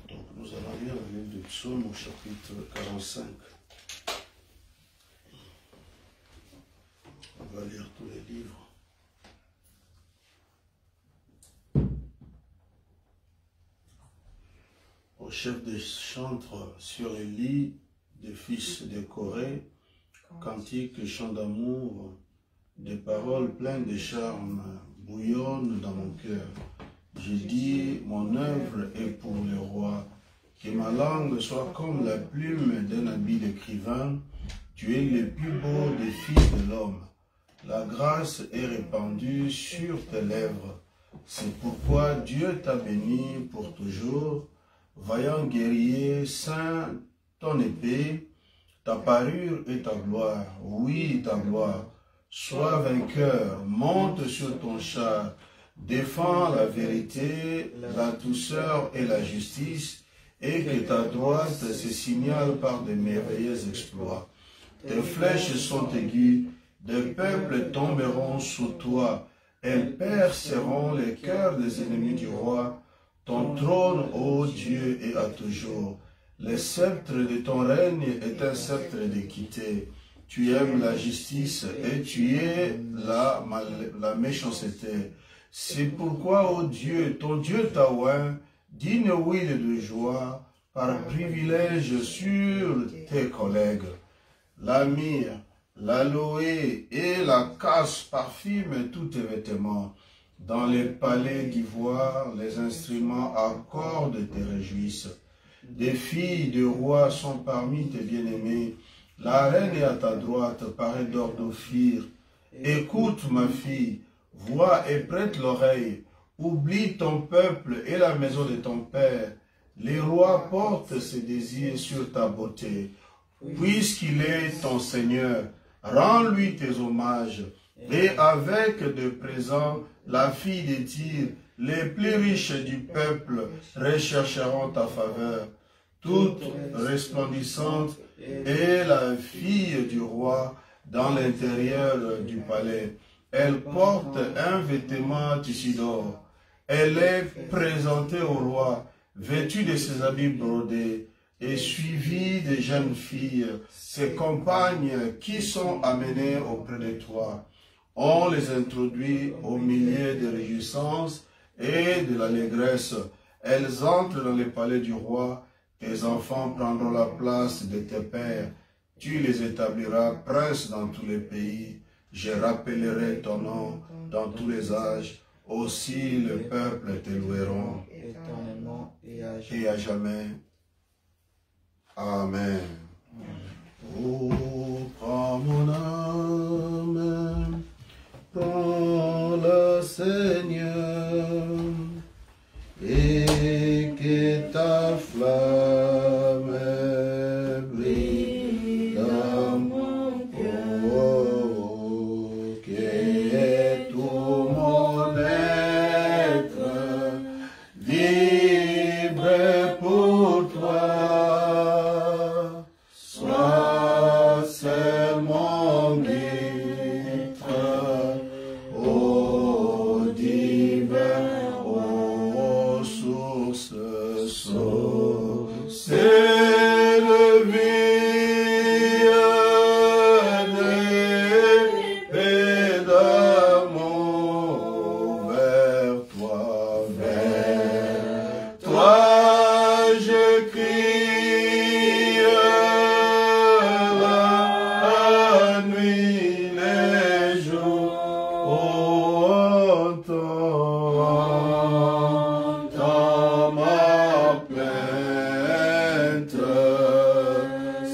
Donc nous allons lire le livre de Psaume au chapitre 45. On va lire tous les livres. Au chef des chantres sur les lits des fils de Corée, cantiques, chants d'amour, des paroles pleines de charme bouillonnent dans mon cœur. J'ai dit, mon œuvre est pour le roi, que ma langue soit comme la plume d'un habit d'écrivain. Tu es le plus beau des fils de l'homme. La grâce est répandue sur tes lèvres. C'est pourquoi Dieu t'a béni pour toujours. Vaillant guerrier, saint, ton épée, ta parure et ta gloire, oui, ta gloire. Sois vainqueur, monte sur ton char, défends la vérité, la douceur et la justice, et que ta droite se signale par de merveilleux exploits. Tes flèches sont aiguës, des peuples tomberont sous toi, elles perceront les cœurs des ennemis du roi. Ton trône, ô Dieu, est à toujours. Le sceptre de ton règne est un sceptre d'équité. Tu aimes la justice et tu es la méchanceté. C'est pourquoi, ô Dieu, ton Dieu t'a oint d'une huile de joie, par privilège sur tes collègues. La myrrhe, l'aloe et la casse parfument tous tes vêtements. Dans les palais d'ivoire, les instruments à cordes te réjouissent. Des filles de rois sont parmi tes bien-aimés. La reine est à ta droite, parée d'or d'Ophir. Écoute, ma fille, vois et prête l'oreille. Oublie ton peuple et la maison de ton père. Les rois portent ses désirs sur ta beauté. Puisqu'il est ton Seigneur, rends-lui tes hommages. Et avec de présents, la fille des Tyr, les plus riches du peuple, rechercheront ta faveur. Toute resplendissante est la fille du roi dans l'intérieur du palais. Elle porte un vêtement tissu d'or. Elle est présentée au roi, vêtue de ses habits brodés, et suivie des jeunes filles, ses compagnes qui sont amenées auprès de toi. On les introduit au milieu de réjouissances et de l'allégresse. Elles entrent dans le palais du roi. Tes enfants prendront la place de tes pères. Tu les établiras princes dans tous les pays. Je rappellerai ton nom dans tous les âges. Aussi le peuple te loueront éternellement et à jamais. Amen. Oh, prends mon âme, prends le Seigneur, et que ta flamme brille dans mon cœur, que tout mon être vibre pour toi. Sois seulement guide, ô divin, ô source, source de vie, et d'amour vers toi je crie la nuit, les jours, oh, entends ma plainte,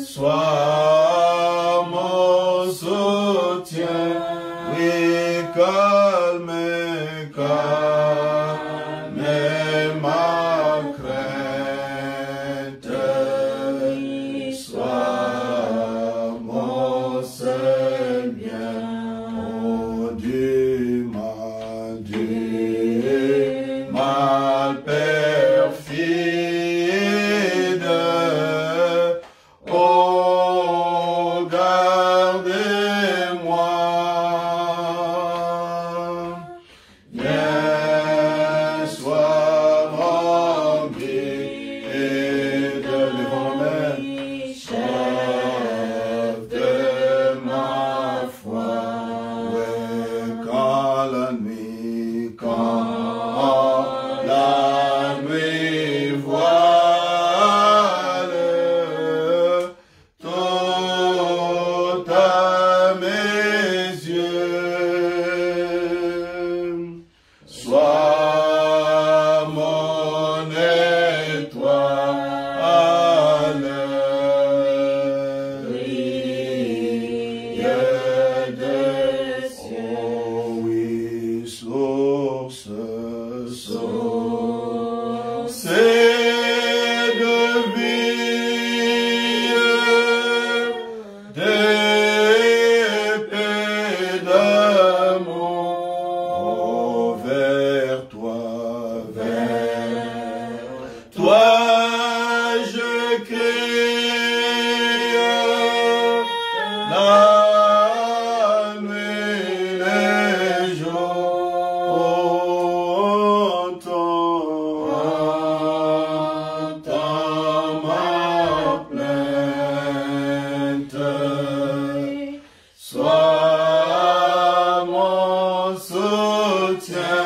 sois mon soutien, oui, calme ma crainte, sois mon seul bien, oh Dieu, mal perfide, oh gardez-moi. Viens, sois mon toi je crie, la nuit, les jours, entends ma plainte, sois mon soutien.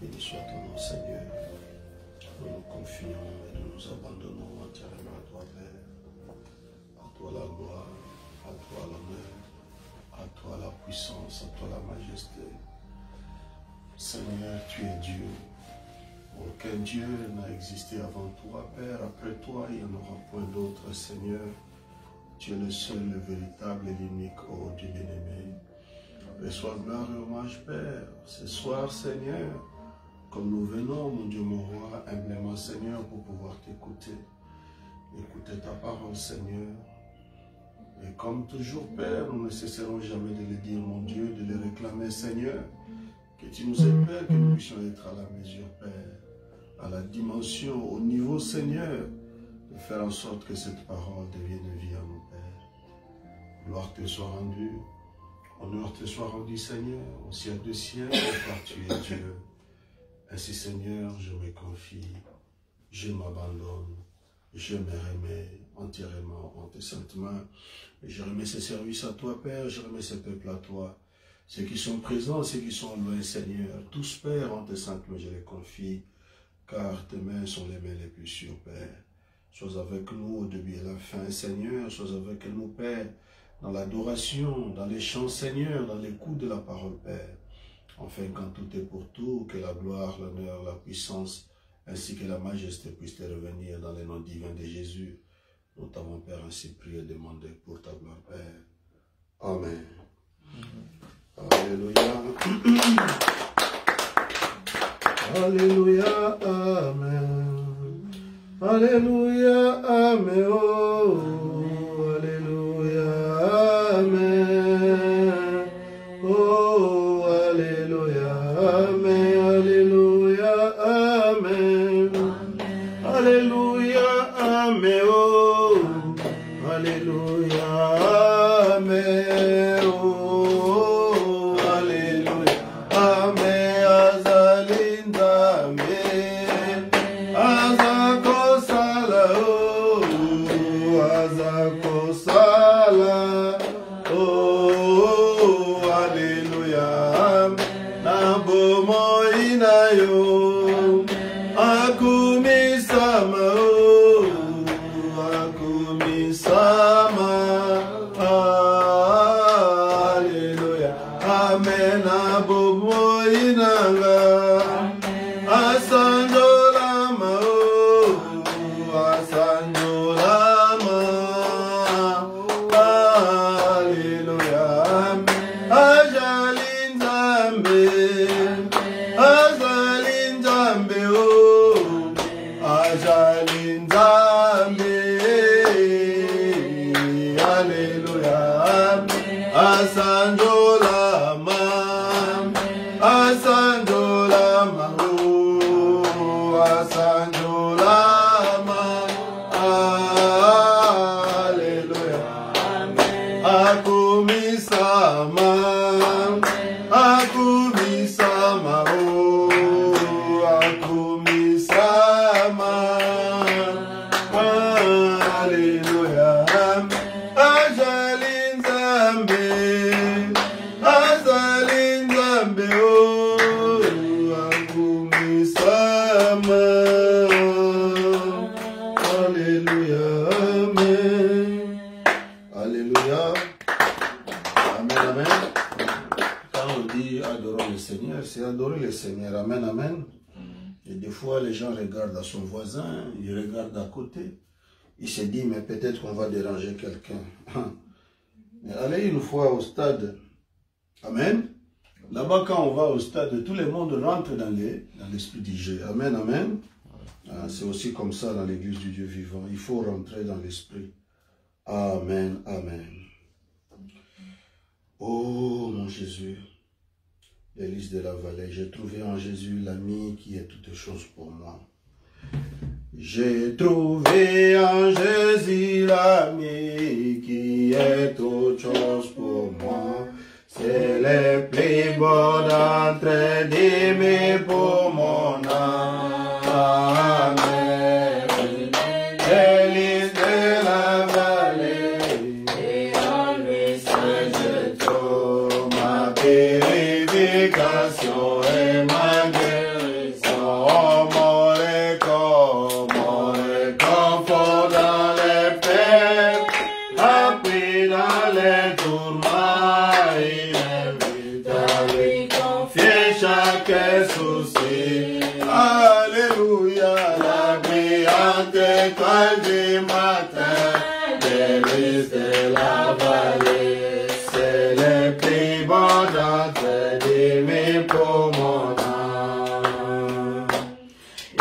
Béni soit ton nom, Seigneur. Nous nous confions et nous nous abandonnons entièrement à toi, Père. À toi la gloire, à toi l'honneur, à toi la puissance, à toi la majesté. Seigneur, tu es Dieu. Aucun Dieu n'a existé avant toi, Père. Après toi, il n'y en aura point d'autre, Seigneur. Tu es le seul, le véritable et l'unique, ô Dieu bien-aimé. Reçois gloire et hommage, Père. Ce soir, Seigneur, comme nous venons, mon Dieu, mon roi, humblement, Seigneur, pour pouvoir t'écouter. Écouter ta parole, Seigneur. Et comme toujours, Père, nous ne cesserons jamais de le dire, mon Dieu, de le réclamer, Seigneur. Que tu nous aides, Père, que nous puissions être à la mesure, Père, à la dimension, au niveau, Seigneur, de faire en sorte que cette parole devienne vie à nos Pères. Gloire te soit rendue, honneur te soit rendu, Seigneur, au ciel du ciel, car tu es Dieu. Ainsi, Seigneur, je me confie, je m'abandonne, je me remets entièrement en tes saintes mains. Et je remets ces services à toi, Père, je remets ce peuple à toi. Ceux qui sont présents, ceux qui sont loin, Seigneur, tous, Père, en tes saintes mains, je les confie, car tes mains sont les mains les plus sûres, Père. Sois avec nous au début et à la fin, Seigneur, sois avec nous, Père, dans l'adoration, dans les chants, Seigneur, dans l'écoute de la parole, Père. Enfin, quand tout est pour tout, que la gloire, l'honneur, la puissance, ainsi que la majesté puissent te revenir dans les noms divins de Jésus. Nous t'avons, Père, ainsi prié et demandé pour ta gloire, Père. Amen. Alléluia. Alléluia. Amen. Alléluia. Amen. Oh, alléluia. Amen. Oh, alléluia. Amen. Alléluia. Amen. Alléluia. Amen. Oh, alléluia. Amen. Oh, alléluia. Amen. Azalinda. Amen. Azakosala. Oh, azakosala. Oh, alléluia. Nabomo inayo. Akumisama. Oh, akumisama. Alléluia. Amen. Nabomo inanga. Asandolama. Oh, asandolama. Alléluia. Ajalinzambe. Ajalinzambe. Oh, ajalinzambe. Alléluia. Asandolama. Asandolama. Oh, asandolama. Alléluia. Akumisama. Akumisama. Oh, akumisama. Alléluia. Ajalinzambe. Azalinzambe. Oh, akumisama. Alléluia. Amen. Alléluia. Amen, amen. Quand on dit adorons le Seigneur, c'est adorer le Seigneur. Amen, amen. Et des fois, les gens regardent à son voisin, ils regardent à côté. Ils se disent, mais peut-être qu'on va déranger quelqu'un. Mais allez une fois au stade. Amen. Là-bas, quand on va au stade, tout le monde rentre dans l'esprit du jeu. Amen, amen. C'est aussi comme ça dans l'église du Dieu vivant. Il faut rentrer dans l'esprit. Amen, amen. Oh mon Jésus, Élise de la Vallée, j'ai trouvé en Jésus l'ami qui est toutes choses pour moi. J'ai trouvé en Jésus l'ami qui est toute chose pour moi. C'est le plus beau d'entre d'aimer pour mon âme. Élise de la Vallée, et en lui seul je trouve ma purification et ma guérison. Oh, mon réconfort dans les peines, appris dans les tourments, il m'invite à lui confier chaque souci. Alléluia, la brillante étoile du matin, l'Élise de la Vallée, c'est le plus beau d'entre d'aimer pour mon âme.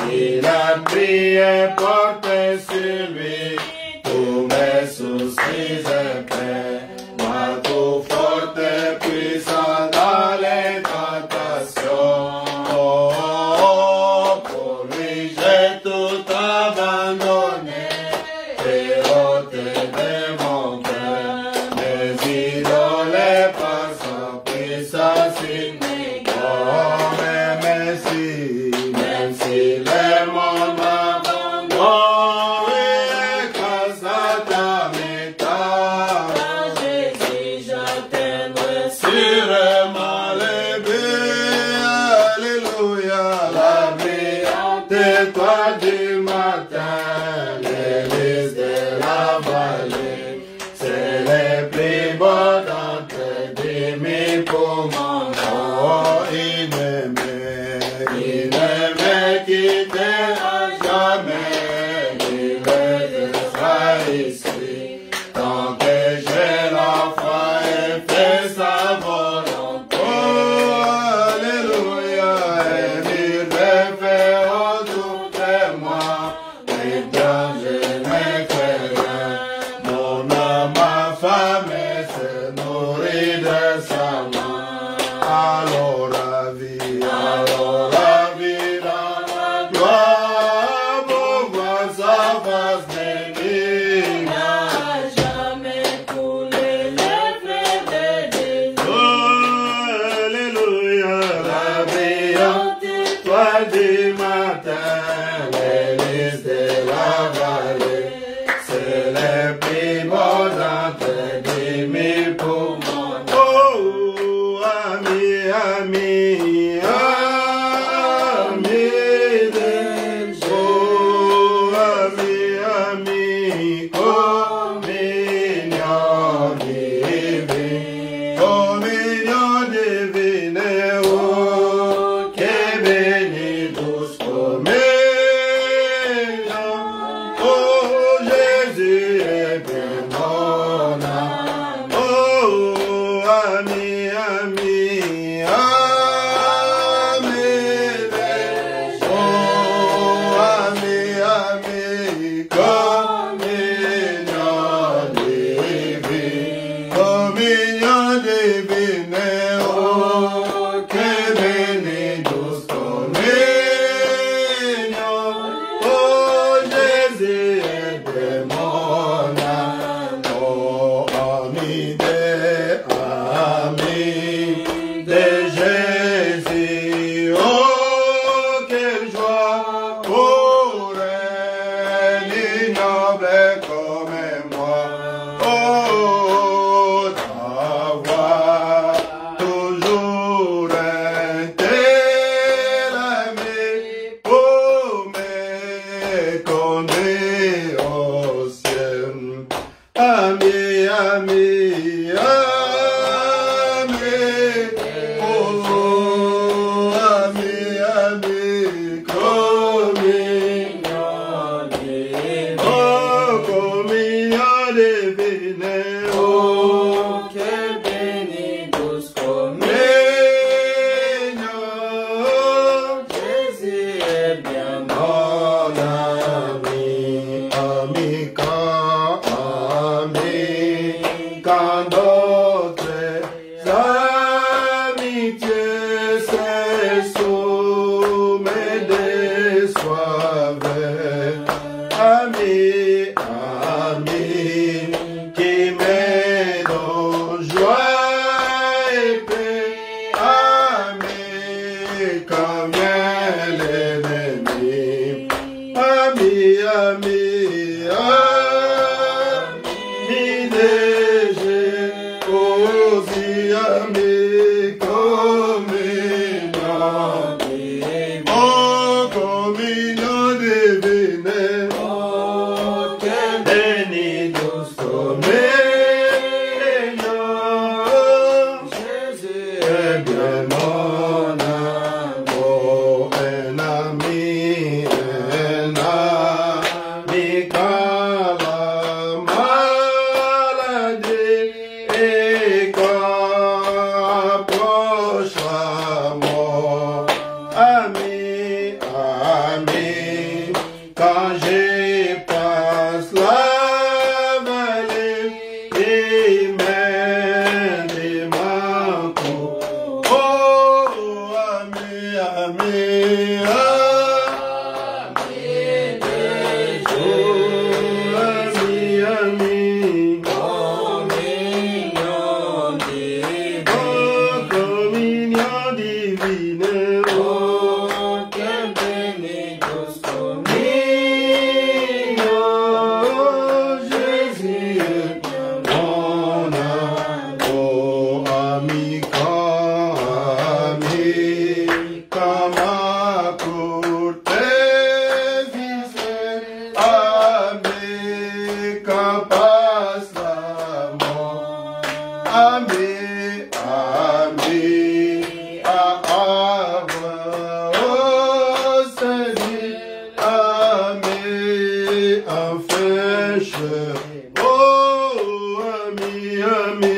Il a prié, porté sur lui tous mes soucis épais, moi tout fort et puissant dans les tentations. Oh, pour lui j'ai tout abandonné, j'ai ôté de mon cœur mes idoles par sa puissance innée. Oh, mais merci, même si le monde m'abandonne, oh, et l'église de la vallée, c'est les plus beaux d'entre des pour mon nom. Il ne me quittera jamais, il me sera ici, tant que j'ai la foi et fais sa volonté. Oh, alléluia, et il me fait autour de moi, et quand je ne fais rien, mon âme affamée se nourrit de sa main. Alors la vie dans la joie, pour voir sa face bénie. N'a jamais coulé les fleuves de Jésus. Oh, alléluia, la brillante étoile du matin, l'église de la vallée, c'est le plus beau d'entre des mille pour mon nom. Oh, ami, ami, ami de Dieu. Oh, ami, ami, communion divine, communion divine, oh, que béni douce communion. Oh, Jésus est bien mon âme. Oh, ami, ami, ami de Dieu. Oh, ami, ami, communion divine, communion divine, oh, que béni douce communion. Oh, Jésus est de mon âme. Oh, ami de Jésus. Oh, quelle joie pour un ignoble comme moi. Oh, d'avoir toujours un tel ami pour me conduire au ciel. Ami, ami, ami, oh, ami, ami, communion divine, oh, communion divine, oh, Quel béni douce communion. Jésus est bien mon ami, ami, quand d'autres amitiés s'essoufflent, me déçoivent. Ami, ami, qui me donne joie et paix. Ami, comme l'ennemi. Ami, ami, ami de Jésus, aussi ami, communion divine. Oh, communion divine. Oh, quel et affaire. Oh, ami, ami.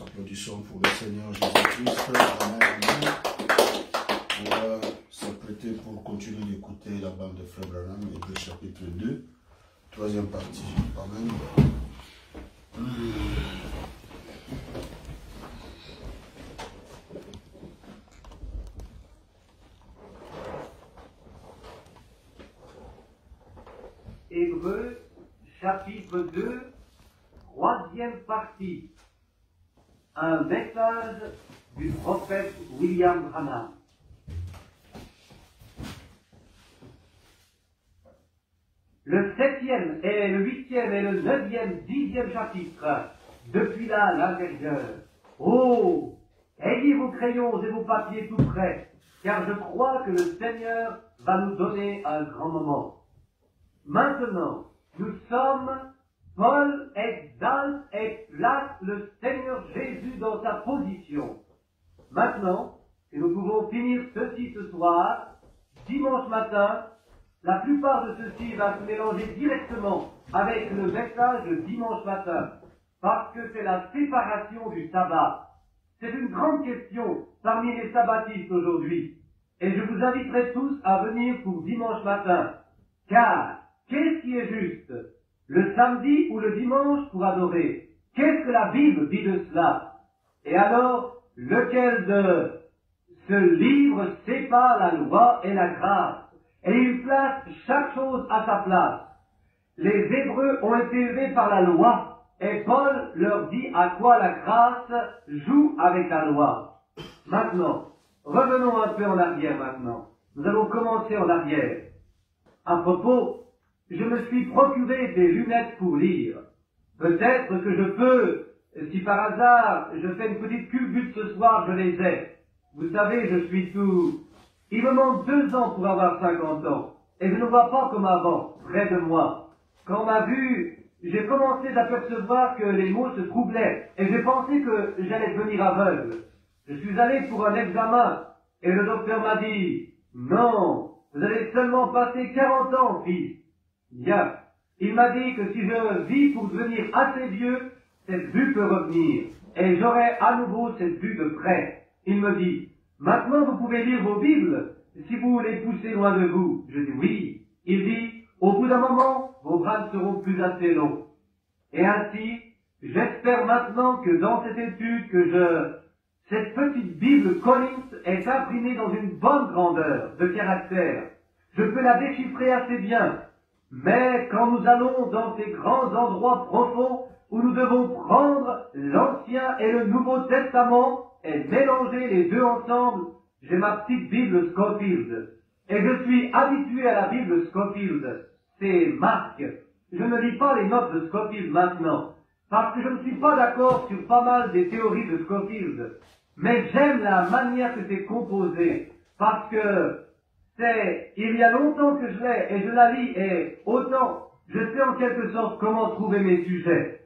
Applaudissons pour le Seigneur Jésus-Christ. Amen. On va s'apprêter pour continuer d'écouter la bande de Frère Branham, Hébreux chapitre 2, troisième partie. Amen. Hébreux chapitre 2, troisième partie. Un message du prophète William Branham. Le 7e et le 8e et le 9e, 10e chapitre, depuis là à l'intérieur. Oh, ayez vos crayons et vos papiers tout prêts, car je crois que le Seigneur va nous donner un grand moment. Maintenant, nous sommes... Paul exalte et place le Seigneur Jésus dans sa position. Maintenant que nous pouvons finir ceci ce soir, dimanche matin, la plupart de ceci va se mélanger directement avec le message de dimanche matin, parce que c'est la séparation du sabbat. C'est une grande question parmi les sabbatistes aujourd'hui, et je vous inviterai tous à venir pour dimanche matin, car qu'est-ce qui est juste? Le samedi ou le dimanche pour adorer. Qu'est-ce que la Bible dit de cela? Et alors, lequel de ce livre sépare la loi et la grâce? Et il place chaque chose à sa place. Les Hébreux ont été élevés par la loi, et Paul leur dit à quoi la grâce joue avec la loi. Maintenant, revenons un peu en arrière maintenant. Nous allons commencer en arrière. À propos, je me suis procuré des lunettes pour lire. Peut-être que je peux, si par hasard je fais une petite culbute ce soir, je les ai. Vous savez, je suis tout... Il me manque 2 ans pour avoir 50 ans. Et je ne vois pas comme avant, près de moi. Quand on m'a vu, j'ai commencé d'apercevoir que les mots se troublaient. Et j'ai pensé que j'allais devenir aveugle. Je suis allé pour un examen. Et le docteur m'a dit, non, vous allez seulement passer 40 ans, fils. Bien. Il m'a dit que si je vis pour devenir assez vieux, cette vue peut revenir. Et j'aurai à nouveau cette vue de près. Il me dit, maintenant vous pouvez lire vos Bibles, si vous les poussez loin de vous. Je dis oui. Il dit, au bout d'un moment, vos bras ne seront plus assez longs. Et ainsi, j'espère maintenant que dans cette étude cette petite Bible Collins est imprimée dans une bonne grandeur de caractère. Je peux la déchiffrer assez bien. Mais quand nous allons dans ces grands endroits profonds où nous devons prendre l'Ancien et le Nouveau Testament et mélanger les deux ensemble, j'ai ma petite Bible Scofield. Et je suis habitué à la Bible Scofield. C'est Marc. Je ne lis pas les notes de Scofield maintenant, parce que je ne suis pas d'accord sur pas mal des théories de Scofield. Mais j'aime la manière que c'est composé, parce que il y a longtemps que je l'ai, et je la lis, et autant, je sais en quelque sorte comment trouver mes sujets.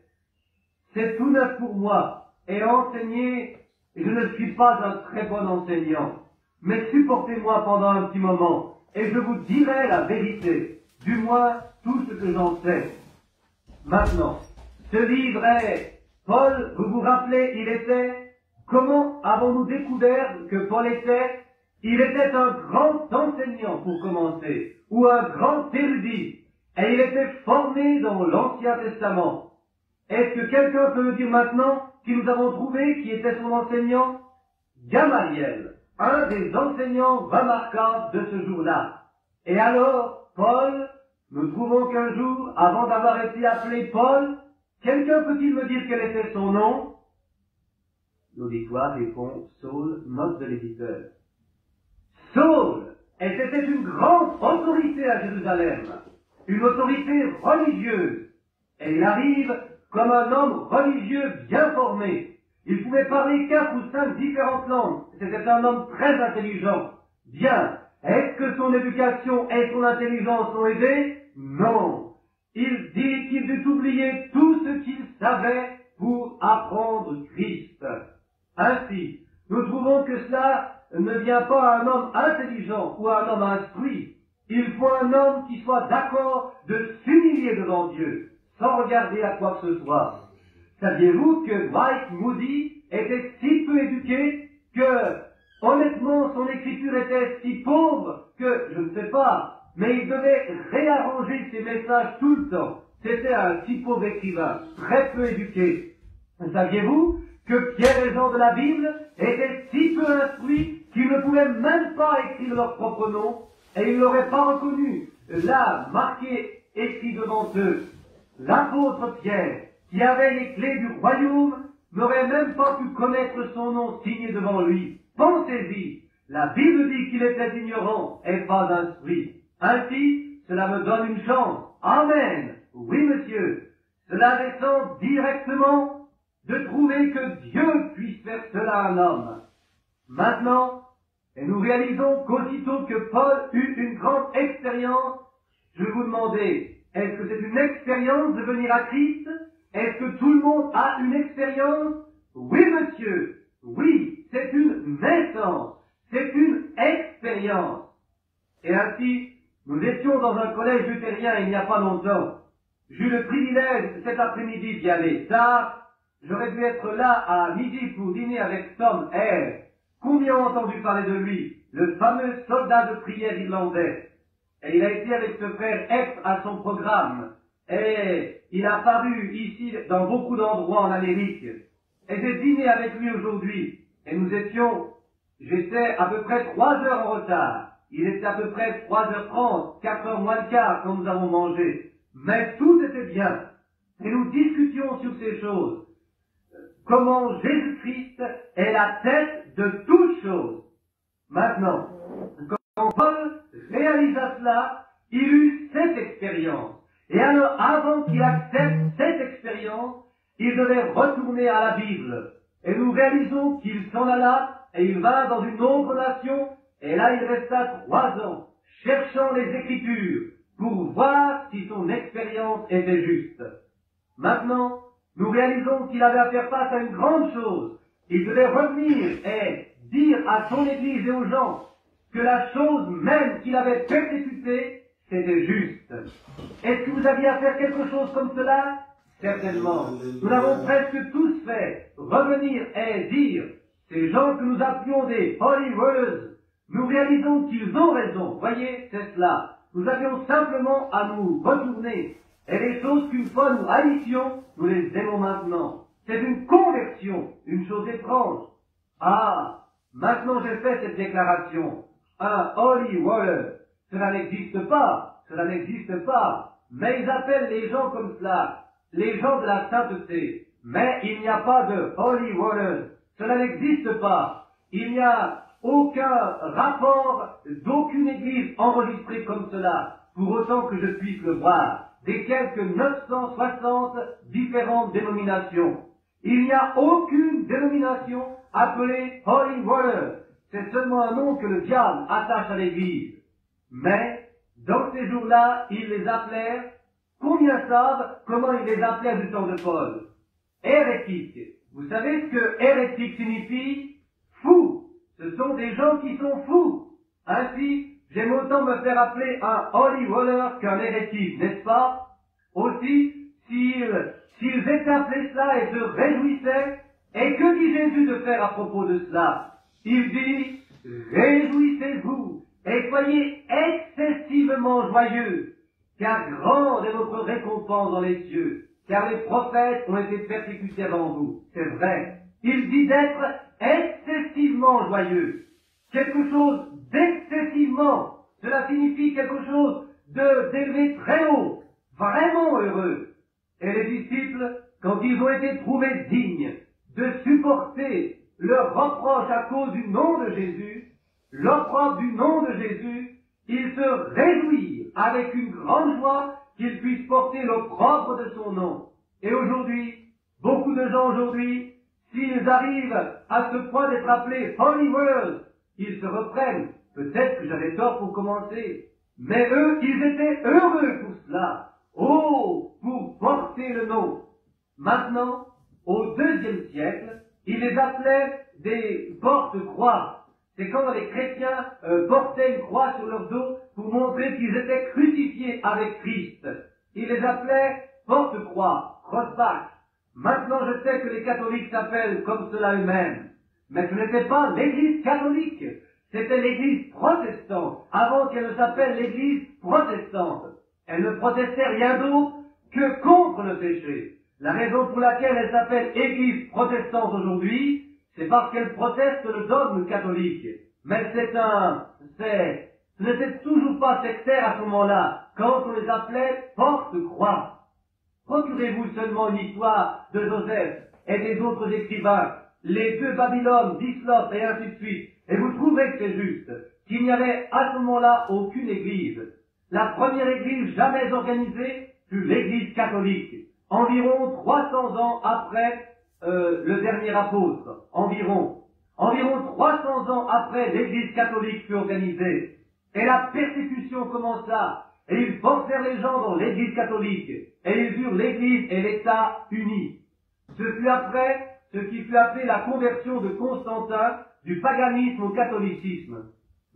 C'est tout neuf pour moi, et enseigner, je ne suis pas un très bon enseignant. Mais supportez-moi pendant un petit moment, et je vous dirai la vérité, du moins tout ce que j'en sais. Maintenant, ce livre est, Paul, vous vous rappelez, il était, comment avons-nous découvert que Paul était? Il était un grand enseignant pour commencer, ou un grand érudit, et il était formé dans l'Ancien Testament. Est-ce que quelqu'un peut me dire maintenant qui nous avons trouvé qui était son enseignant? Gamaliel, un des enseignants remarquables de ce jour-là. Et alors, Paul, nous trouvons qu'un jour, avant d'avoir été appelé Paul, quelqu'un peut-il me dire quel était son nom? L'auditoire répond Saul, note de l'éditeur. Saul, et c'était une grande autorité à Jérusalem, une autorité religieuse. Et il arrive comme un homme religieux bien formé. Il pouvait parler 4 ou 5 différentes langues. C'était un homme très intelligent. Bien. Est-ce que son éducation et son intelligence l'ont aidé? Non. Il dit qu'il dut oublier tout ce qu'il savait pour apprendre Christ. Ainsi, nous trouvons que cela ne vient pas à un homme intelligent ou à un homme instruit. Il faut un homme qui soit d'accord de s'humilier devant Dieu, sans regarder à quoi que ce soit. Saviez-vous que Dwight Moody était si peu éduqué que, honnêtement, son écriture était si pauvre que, je ne sais pas, mais il devait réarranger ses messages tout le temps. C'était un si pauvre écrivain, très peu éduqué. Saviez-vous que Pierre et Jean de la Bible étaient si peu instruits qu'ils ne pouvaient même pas écrire leur propre nom et ils ne l'auraient pas reconnu, là, marqué, écrit devant eux. L'apôtre Pierre, qui avait les clés du royaume, n'aurait même pas pu connaître son nom signé devant lui. Pensez-y, la Bible dit qu'il était ignorant et pas instruit. Ainsi, cela me donne une chance. Amen. Oui, monsieur. Cela descend directement de trouver que Dieu puisse faire cela à un homme. Maintenant, et nous réalisons qu'aussitôt que Paul eut une grande expérience, je vais vous demander, est-ce que c'est une expérience de venir à Christ? Est-ce que tout le monde a une expérience? Oui, monsieur. Oui, c'est une naissance. C'est une expérience. Et ainsi, nous étions dans un collège luthérien il n'y a pas longtemps. J'ai eu le privilège cet après-midi d'y aller. Tard, j'aurais dû être là à midi pour dîner avec Tom Hare. Combien ont entendu parler de lui? Le fameux soldat de prière irlandais. Et il a été avec ce frère F à son programme. Et il a paru ici dans beaucoup d'endroits en Amérique. Et j'ai dîné avec lui aujourd'hui. Et j'étais à peu près 3 heures en retard. Il était à peu près 3h30, 4h moins le quart quand nous avons mangé. Mais tout était bien. Et nous discutions sur ces choses. Comment Jésus-Christ est la tête de toutes choses. Maintenant, quand Paul réalisa cela, il eut cette expérience. Et alors, avant qu'il accepte cette expérience, il devait retourner à la Bible. Et nous réalisons qu'il s'en alla et il va dans une autre nation. Et là, il resta 3 ans, cherchant les Écritures, pour voir si son expérience était juste. Maintenant, nous réalisons qu'il avait à faire face à une grande chose. Il devait revenir et dire à son Église et aux gens que la chose même qu'il avait persécutée, c'était juste. Est-ce que vous aviez à faire quelque chose comme cela? Certainement. Nous l'avons presque tous fait. Revenir et dire, ces gens que nous appelions des holy rollers, nous réalisons qu'ils ont raison. Voyez, c'est cela. Nous avions simplement à nous retourner. Et les choses qu'une fois nous haïssions, nous les aimons maintenant. C'est une conversion, une chose étrange. Ah, maintenant j'ai fait cette déclaration. Un holy roller, cela n'existe pas, cela n'existe pas. Mais ils appellent les gens comme cela, les gens de la sainteté. Mais il n'y a pas de holy roller, cela n'existe pas. Il n'y a aucun rapport d'aucune église enregistrée comme cela, pour autant que je puisse le voir, des quelques 960 différentes dénominations. Il n'y a aucune dénomination appelée Holy Roller. C'est seulement un nom que le diable attache à l'église. Mais, dans ces jours-là, ils les appelèrent, combien savent comment ils les appelèrent du temps de Paul? Hérétiques. Vous savez ce que hérétique signifie? Fou. Ce sont des gens qui sont fous. Ainsi, j'aime autant me faire appeler un holy roller qu'un hérétique, n'est-ce pas? Aussi, s'ils étaient appelés cela et se réjouissaient, et que dit Jésus de faire à propos de cela? Il dit, réjouissez-vous et soyez excessivement joyeux, car grande est votre récompense dans les cieux, car les prophètes ont été persécutés avant vous. C'est vrai. Il dit d'être excessivement joyeux. Quelque chose d'excessivement. Cela signifie quelque chose d'élevé très haut. Vraiment heureux. Et les disciples, quand ils ont été trouvés dignes de supporter leur reproche à cause du nom de Jésus, l'opprobre du nom de Jésus, ils se réjouirent avec une grande joie qu'ils puissent porter l'opprobre de son nom. Et aujourd'hui, beaucoup de gens aujourd'hui, s'ils arrivent à ce point d'être appelés Holy World, ils se reprennent. Peut-être que j'avais tort pour commencer. Mais eux, ils étaient heureux pour cela. Oh, pour porter le nom. Maintenant, au IIe siècle, ils les appelaient des porte-croix. C'est quand les chrétiens portaient une croix sur leur dos pour montrer qu'ils étaient crucifiés avec Christ. Ils les appelaient porte-croix, crossback. Maintenant, je sais que les catholiques s'appellent comme cela eux-mêmes. Mais ce n'était pas l'église catholique. C'était l'église protestante, avant qu'elle ne s'appelle l'église protestante. Elle ne protestait rien d'autre que contre le péché. La raison pour laquelle elle s'appelle église protestante aujourd'hui, c'est parce qu'elle proteste le dogme catholique. Mais ce n'était toujours pas sectaire à ce moment-là, quand on les appelait porte-croix. Procurez-vous seulement une histoire de Joseph et des autres écrivains, les deux Babylone, d'Islope et ainsi de suite, et vous trouverez que c'est juste, qu'il n'y avait à ce moment-là aucune église. La première église jamais organisée fut l'église catholique, environ 300 ans après le dernier apôtre, environ 300 ans après l'église catholique fut organisée. Et la persécution commença, et ils forcèrent les gens dans l'église catholique, et ils eurent l'église et l'État unis. Ce fut après ce qui fut appelé la conversion de Constantin du paganisme au catholicisme.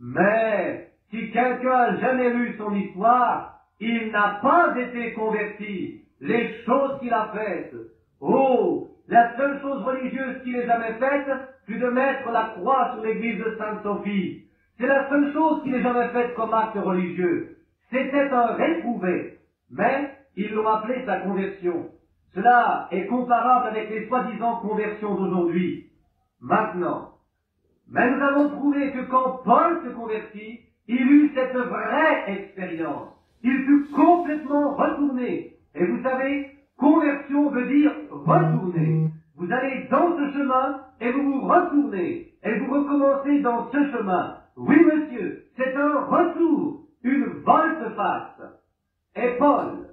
Mais, si quelqu'un a jamais lu son histoire, il n'a pas été converti. Les choses qu'il a faites. Oh, la seule chose religieuse qu'il ait jamais faite fut de mettre la croix sur l'église de Sainte-Sophie. C'est la seule chose qu'il ait jamais faite comme acte religieux. C'était un réprouvé, mais ils l'ont appelé sa conversion. Cela est comparable avec les soi-disant conversions d'aujourd'hui. Maintenant, mais nous avons trouvé que quand Paul se convertit, il eut cette vraie expérience. Il fut complètement retourné. Et vous savez, conversion veut dire retourner. Vous allez dans ce chemin et vous vous retournez. Et vous recommencez dans ce chemin. Oui, monsieur, c'est un retour, une volte-face. Et Paul,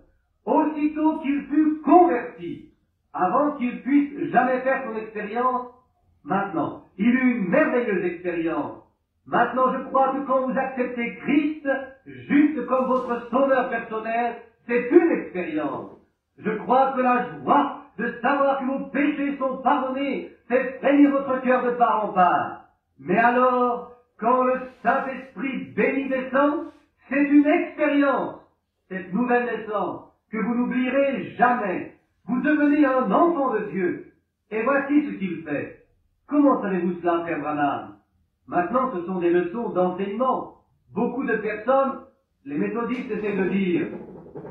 aussitôt qu'il fut converti, avant qu'il puisse jamais faire son expérience, maintenant, il eut une merveilleuse expérience. Maintenant, je crois que quand vous acceptez Christ, juste comme votre sauveur personnel, c'est une expérience. Je crois que la joie de savoir que vos péchés sont pardonnés fait frémir votre cœur de part en part. Mais alors, quand le Saint-Esprit béni descend, c'est une expérience, cette nouvelle naissance, que vous n'oublierez jamais. Vous devenez un enfant de Dieu. Et voici ce qu'il fait. Comment savez-vous cela, Frère Branham? Maintenant, ce sont des leçons d'enseignement. Beaucoup de personnes, les méthodistes essaient de dire,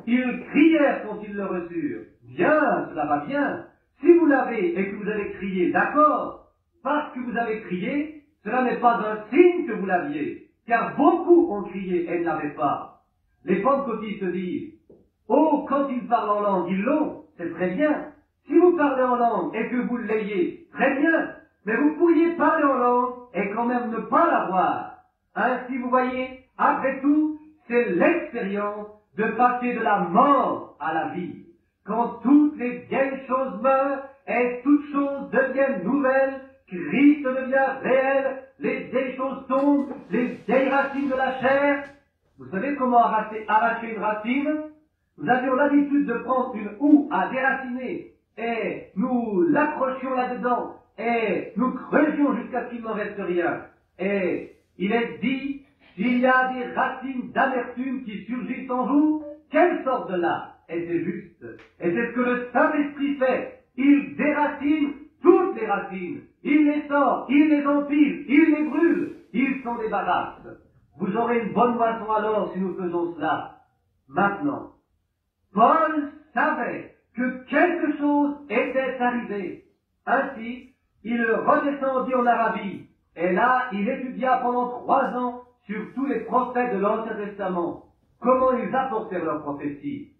ils crièrent quand ils le reçurent. Bien, cela va bien. Si vous l'avez et que vous avez crié, d'accord. Parce que vous avez crié, cela n'est pas un signe que vous l'aviez. Car beaucoup ont crié et ne l'avaient pas. Les pentecôtistes disent, oh, quand ils parlent en langue, ils l'ont. C'est très bien. Si vous parlez en langue et que vous l'ayez, très bien. Mais vous pourriez parler en langue et quand même ne pas l'avoir. Ainsi, vous voyez, après tout, c'est l'expérience de passer de la mort à la vie. Quand toutes les vieilles choses meurent et toutes choses deviennent nouvelles, Christ devient réel, les vieilles choses tombent, les vieilles racines de la chair. Vous savez comment arracher une racine? Nous avions l'habitude de prendre une houe à déraciner et nous l'accrochions là-dedans et nous creusions jusqu'à ce qu'il n'en reste rien. Et il est dit, s'il y a des racines d'amertume qui surgissent en vous, qu'elles sortent de là. Et c'est juste. Et c'est ce que le Saint-Esprit fait. Il déracine toutes les racines. Il les sort, il les empile, il les brûle. Il s'en débarrasse. Vous aurez une bonne moisson alors si nous faisons cela. Maintenant, Paul savait que quelque chose était arrivé. Ainsi, il redescendit en Arabie. Et là, il étudia pendant 3 ans sur tous les prophètes de l'Ancien Testament, comment ils apportèrent leur prophétie.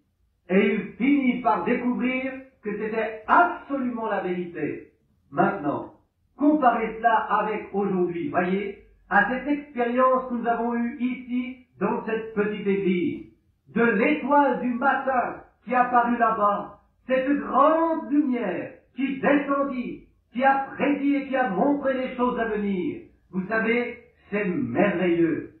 Et il finit par découvrir que c'était absolument la vérité. Maintenant, comparez cela avec aujourd'hui, voyez, à cette expérience que nous avons eue ici, dans cette petite église, de l'étoile du matin qui est apparue là-bas, cette grande lumière qui descendit, qui a prédit et qui a montré les choses à venir. Vous savez, c'est merveilleux.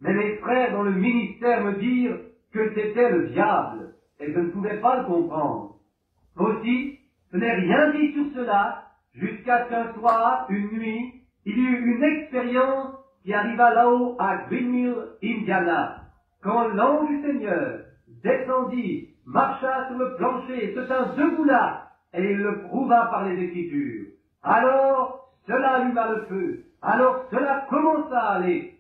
Mais mes frères dans le ministère me dirent que c'était le diable, et je ne pouvais pas le comprendre. Aussi, je n'ai rien dit sur cela, jusqu'à ce qu'un soir, une nuit, il y eut une expérience qui arriva là-haut à Green Mill, Indiana, quand l'ange du Seigneur descendit, marcha sur le plancher, se tint debout là, et il le prouva par les Écritures. Alors, cela alluma le feu. Alors, cela commença à aller.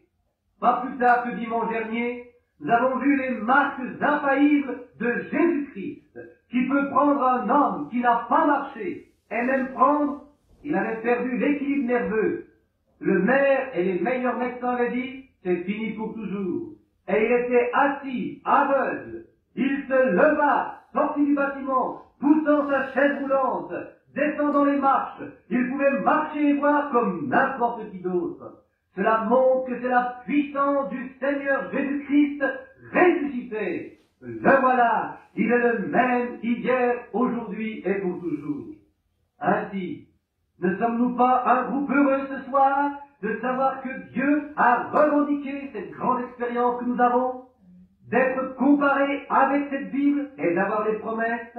Pas plus tard que dimanche dernier, nous avons vu les marques infaillibles de Jésus-Christ, qui peut prendre un homme qui n'a pas marché, et même prendre, il avait perdu l'équilibre nerveux. Le maire et les meilleurs médecins avaient dit, c'est fini pour toujours. Et il était assis, aveugle. Il se leva, sortit du bâtiment, poussant sa chaise roulante, descendant les marches. Il pouvait marcher et voir comme n'importe qui d'autre. Cela montre que c'est la puissance du Seigneur Jésus-Christ ressuscité. Le voilà, il est le même hier, aujourd'hui et pour toujours. Ainsi, ne sommes-nous pas un groupe heureux ce soir de savoir que Dieu a revendiqué cette grande expérience que nous avons, d'être comparés avec cette Bible et d'avoir les promesses?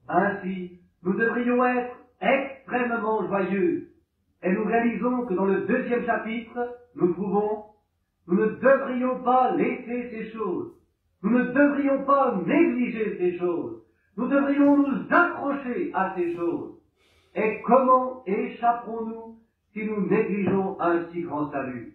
Ainsi, nous devrions être extrêmement joyeux. Et nous réalisons que dans le 2e chapitre, nous trouvons, nous ne devrions pas laisser ces choses. Nous ne devrions pas négliger ces choses. Nous devrions nous accrocher à ces choses. Et comment échapperons-nous si nous négligeons un si grand salut?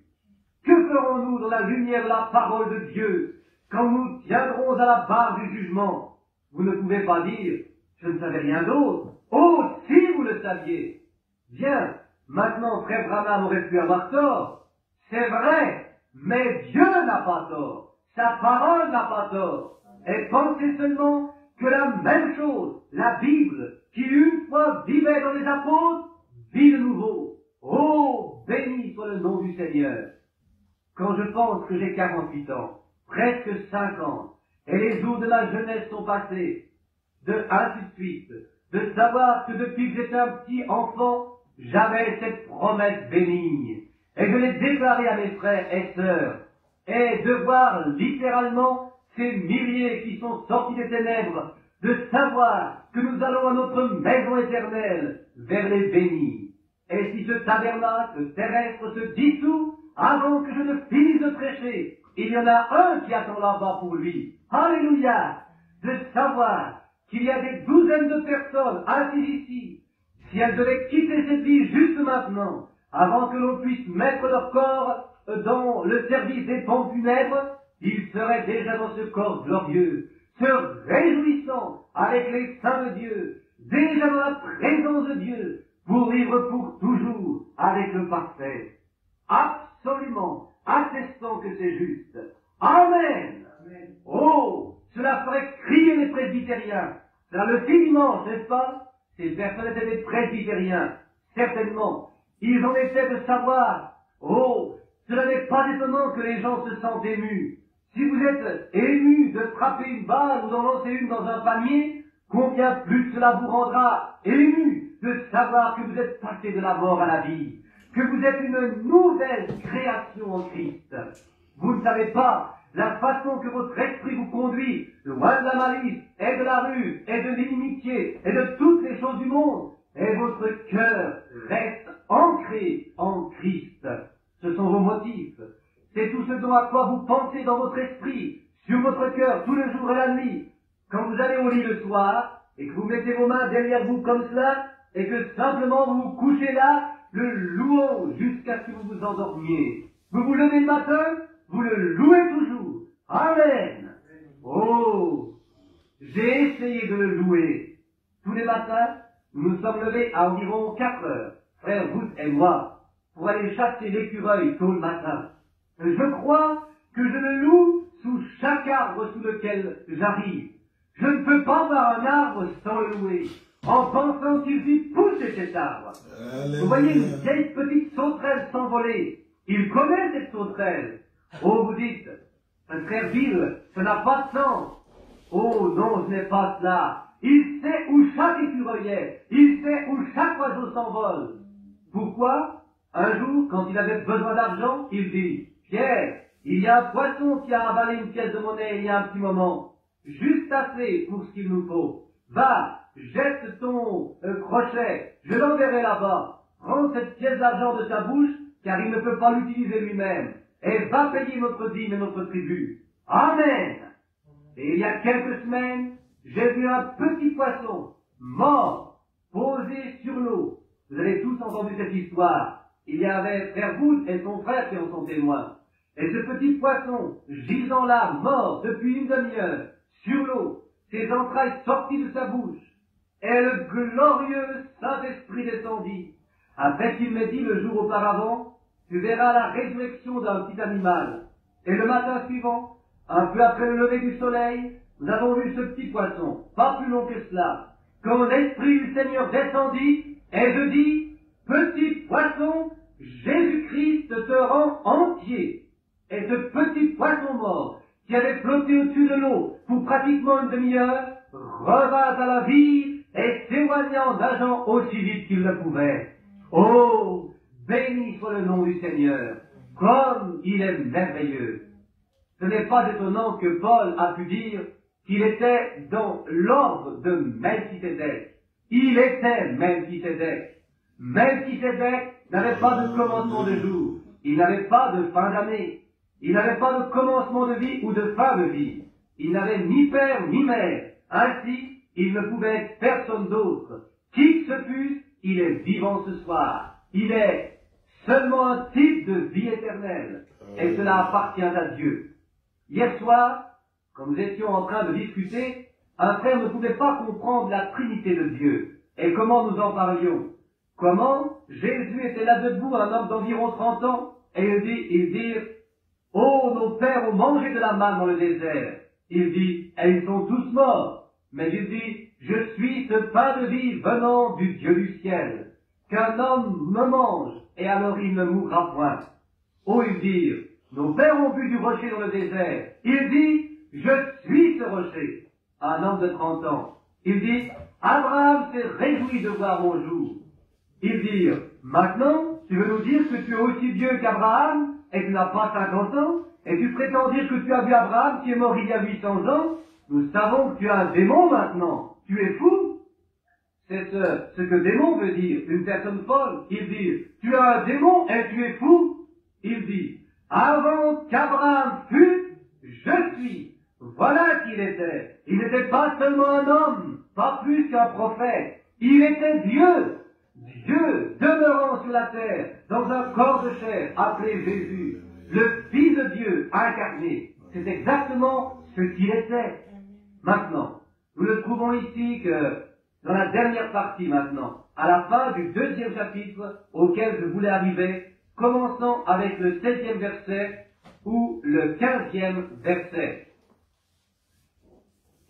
Que ferons-nous dans la lumière de la parole de Dieu quand nous tiendrons à la barre du jugement? Vous ne pouvez pas dire, je ne savais rien d'autre. Oh, si vous le saviez! Bien, maintenant, frère Branham aurait pu avoir tort. C'est vrai, mais Dieu n'a pas tort. Sa parole n'a pas tort. Et pensez seulement que la même chose, la Bible, qui une fois vivait dans les apôtres, vit de nouveau. Oh, béni soit le nom du Seigneur. Quand je pense que j'ai 48 ans, presque 50, et les jours de ma jeunesse sont passés, ainsi de suite, de savoir que depuis que j'étais un petit enfant, j'avais cette promesse bénigne, et je l'ai déclarée à mes frères et sœurs, et de voir littéralement ces milliers qui sont sortis des ténèbres, de savoir que nous allons à notre maison éternelle, vers les bénis. Et si ce tabernacle terrestre se dissout, avant que je ne finisse de prêcher, il y en a un qui attend là-bas pour lui. Alléluia! De savoir qu'il y a des douzaines de personnes assises ici, si elles devaient quitter cette vie juste maintenant, avant que l'on puisse mettre leur corps dans le service des pompes funèbres, ils seraient déjà dans ce corps glorieux, se réjouissant avec les saints de Dieu, déjà dans la présence de Dieu, pour vivre pour toujours avec le parfait. Absolument, attestant que c'est juste. Amen. Amen. Oh, cela ferait crier les presbytériens. Cela le dit dimanche, n'est-ce pas? Ces personnes étaient des presbytériens, certainement. Ils en étaient de savoir. Oh, cela n'est pas étonnant que les gens se sentent émus. Si vous êtes ému de frapper une balle ou d'en lancer une dans un panier, combien plus cela vous rendra ému de savoir que vous êtes passé de la mort à la vie, que vous êtes une nouvelle création en Christ. Vous ne savez pas la façon que votre esprit vous conduit, loin de la malice, et de la rue, et de l'inimitié, et de toutes les choses du monde, et votre cœur reste ancré en Christ. Ce sont vos motifs. C'est tout ce dont à quoi vous pensez dans votre esprit, sur votre cœur, tout le jour et la nuit. Quand vous allez au lit le soir, et que vous mettez vos mains derrière vous comme cela, et que simplement vous vous couchez là, le louant jusqu'à ce que vous vous endormiez. Vous vous levez le matin, vous le louez toujours. Amen. Oh, j'ai essayé de le louer. Tous les matins, nous nous sommes levés à environ 4 heures, frère Wood et moi, pour aller chasser l'écureuil tôt le matin. Je crois que je le loue sous chaque arbre sous lequel j'arrive. Je ne peux pas voir un arbre sans le louer, en pensant qu'il vit pousser cet arbre. Alléluia. Vous voyez une vieille petite sauterelle s'envoler. Il connaît cette sauterelle. Oh, vous dites, frère Bill, ça n'a pas de sens. Oh non, ce n'est pas cela. Il sait où chaque écureuil est. Il sait où chaque oiseau s'envole. Pourquoi? Un jour, quand il avait besoin d'argent, il dit, Pierre, il y a un poisson qui a avalé une pièce de monnaie il y a un petit moment. Juste assez pour ce qu'il nous faut. Va, jette ton crochet, je l'enverrai là-bas. Prends cette pièce d'argent de ta bouche, car il ne peut pas l'utiliser lui-même. Et va payer notre dîme et notre tribut. Amen. Et il y a quelques semaines, j'ai vu un petit poisson, mort, posé sur l'eau. Vous avez tous entendu cette histoire. Il y avait Frère Wood et son frère qui en sont témoins. Et ce petit poisson, gisant là, mort depuis une demi-heure, sur l'eau, ses entrailles sorties de sa bouche, et le glorieux Saint-Esprit descendit. Après qu'il m'ait dit le jour auparavant, tu verras la résurrection d'un petit animal. Et le matin suivant, un peu après le lever du soleil, nous avons vu ce petit poisson, pas plus long que cela, quand l'Esprit du Seigneur descendit, et je dis, petit poisson, Jésus-Christ te rend entier. Et ce petit poisson mort, qui avait flotté au-dessus de l'eau pour pratiquement une demi-heure, revint à la vie et s'éloigna en nageant aussi vite qu'il le pouvait. Oh, béni soit le nom du Seigneur, comme il est merveilleux. Ce n'est pas étonnant que Paul a pu dire qu'il était dans l'ordre de Melchisédek. Il était Melchisédek. Melchisédek n'avait pas de commencement de jour. Il n'avait pas de fin d'année. Il n'avait pas de commencement de vie ou de fin de vie. Il n'avait ni père ni mère. Ainsi, il ne pouvait être personne d'autre. Qui que ce fût, il est vivant ce soir. Il est seulement un type de vie éternelle. Et cela appartient à Dieu. Hier soir, quand nous étions en train de discuter, un frère ne pouvait pas comprendre la Trinité de Dieu. Et comment nous en parlions? Comment Jésus était là debout, un homme d'environ 30 ans, et il dit, oh, nos pères ont mangé de la manne dans le désert. Il dit, et ils sont tous morts. Mais il dit, je suis ce pain de vie venant du Dieu du ciel. Qu'un homme me mange, et alors il ne mourra point. Oh, il dit, nos pères ont bu du rocher dans le désert. Il dit, je suis ce rocher. Un homme de 30 ans. Il dit, Abraham s'est réjoui de voir mon jour. Il dit, maintenant, tu veux nous dire que tu es aussi vieux qu'Abraham, et tu n'as pas 50 ans, et tu prétends dire que tu as vu Abraham qui est mort il y a 800 ans? Nous savons que tu es un démon maintenant. Tu es fou? C'est ce que démon veut dire, une personne folle. Il dit, tu es un démon et tu es fou. Il dit, avant qu'Abraham fût, je suis. Voilà qui il était. Il n'était pas seulement un homme, pas plus qu'un prophète. Il était Dieu. Dieu demeurant sur la terre, dans un corps de chair, appelé Jésus, le Fils de Dieu incarné. C'est exactement ce qu'il était. Maintenant, nous le trouvons ici que, dans la dernière partie maintenant, à la fin du 2e chapitre auquel je voulais arriver, commençant avec le 7e verset ou le 15e verset.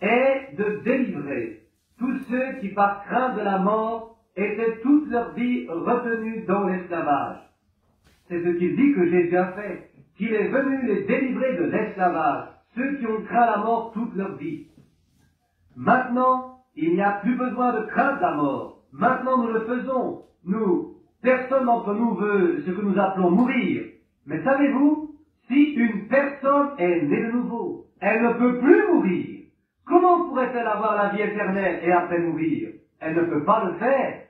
Et de délivrer tous ceux qui par crainte de la mort étaient toute leur vie retenus dans l'esclavage. C'est ce qu'il dit que Jésus a fait, qu'il est venu les délivrer de l'esclavage, ceux qui ont craint la mort toute leur vie. Maintenant, il n'y a plus besoin de craindre la mort. Maintenant, nous le faisons. Nous, personne d'entre nous veut ce que nous appelons mourir. Mais savez-vous, si une personne est née de nouveau, elle ne peut plus mourir. Comment pourrait-elle avoir la vie éternelle et après mourir? Elle ne peut pas le faire.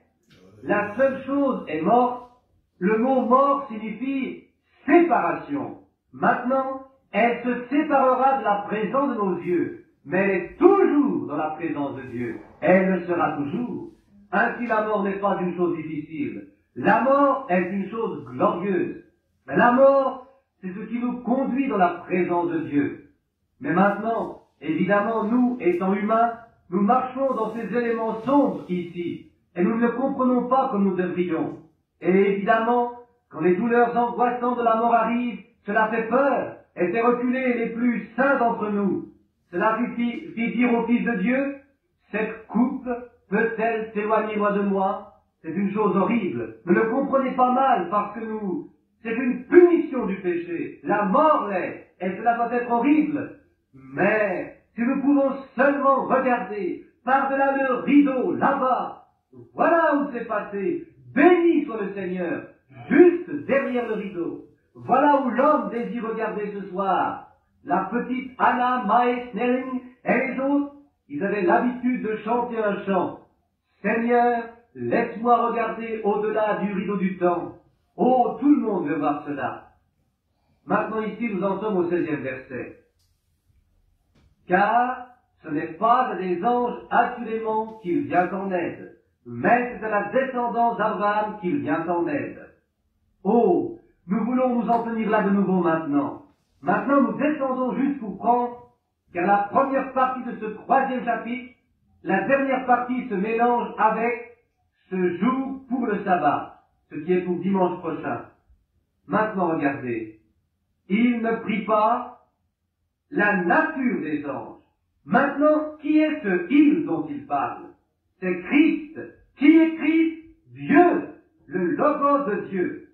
La seule chose est morte. Le mot mort signifie séparation. Maintenant, elle se séparera de la présence de nos yeux, mais elle est toujours dans la présence de Dieu. Elle le sera toujours. Ainsi, la mort n'est pas une chose difficile. La mort est une chose glorieuse. Mais la mort, c'est ce qui nous conduit dans la présence de Dieu. Mais maintenant, évidemment, nous, étant humains, nous marchons dans ces éléments sombres ici, et nous ne le comprenons pas comme nous devrions. Et évidemment, quand les douleurs angoissantes de la mort arrivent, cela fait peur, et fait reculer les plus saints d'entre nous. Cela fit dire au Fils de Dieu, cette coupe peut-elle s'éloigner loin de moi? C'est une chose horrible. Ne le comprenez pas mal, parce que c'est une punition du péché. La mort l'est, et cela doit être horrible. Mais si nous pouvons seulement regarder par-delà le rideau, là-bas. Voilà où c'est passé. Béni soit le Seigneur, juste derrière le rideau. Voilà où l'homme désire regarder ce soir. La petite Anna Mae Snelling et les autres, ils avaient l'habitude de chanter un chant. Seigneur, laisse-moi regarder au-delà du rideau du temps. Oh, tout le monde veut voir cela. Maintenant ici, nous en sommes au 16e verset. Car ce n'est pas à des anges assurément qu'il vient en aide, mais c'est à la descendance d'Abraham qu'il vient en aide. Oh, nous voulons nous en tenir là de nouveau maintenant. Maintenant, nous descendons juste pour prendre, car la première partie de ce 3e chapitre, la dernière partie se mélange avec ce jour pour le sabbat, ce qui est pour dimanche prochain. Maintenant, regardez. Il ne prie pas la nature des anges. Maintenant, qui est ce il dont il parle? C'est Christ. Qui est Christ? Dieu, le Logos de Dieu.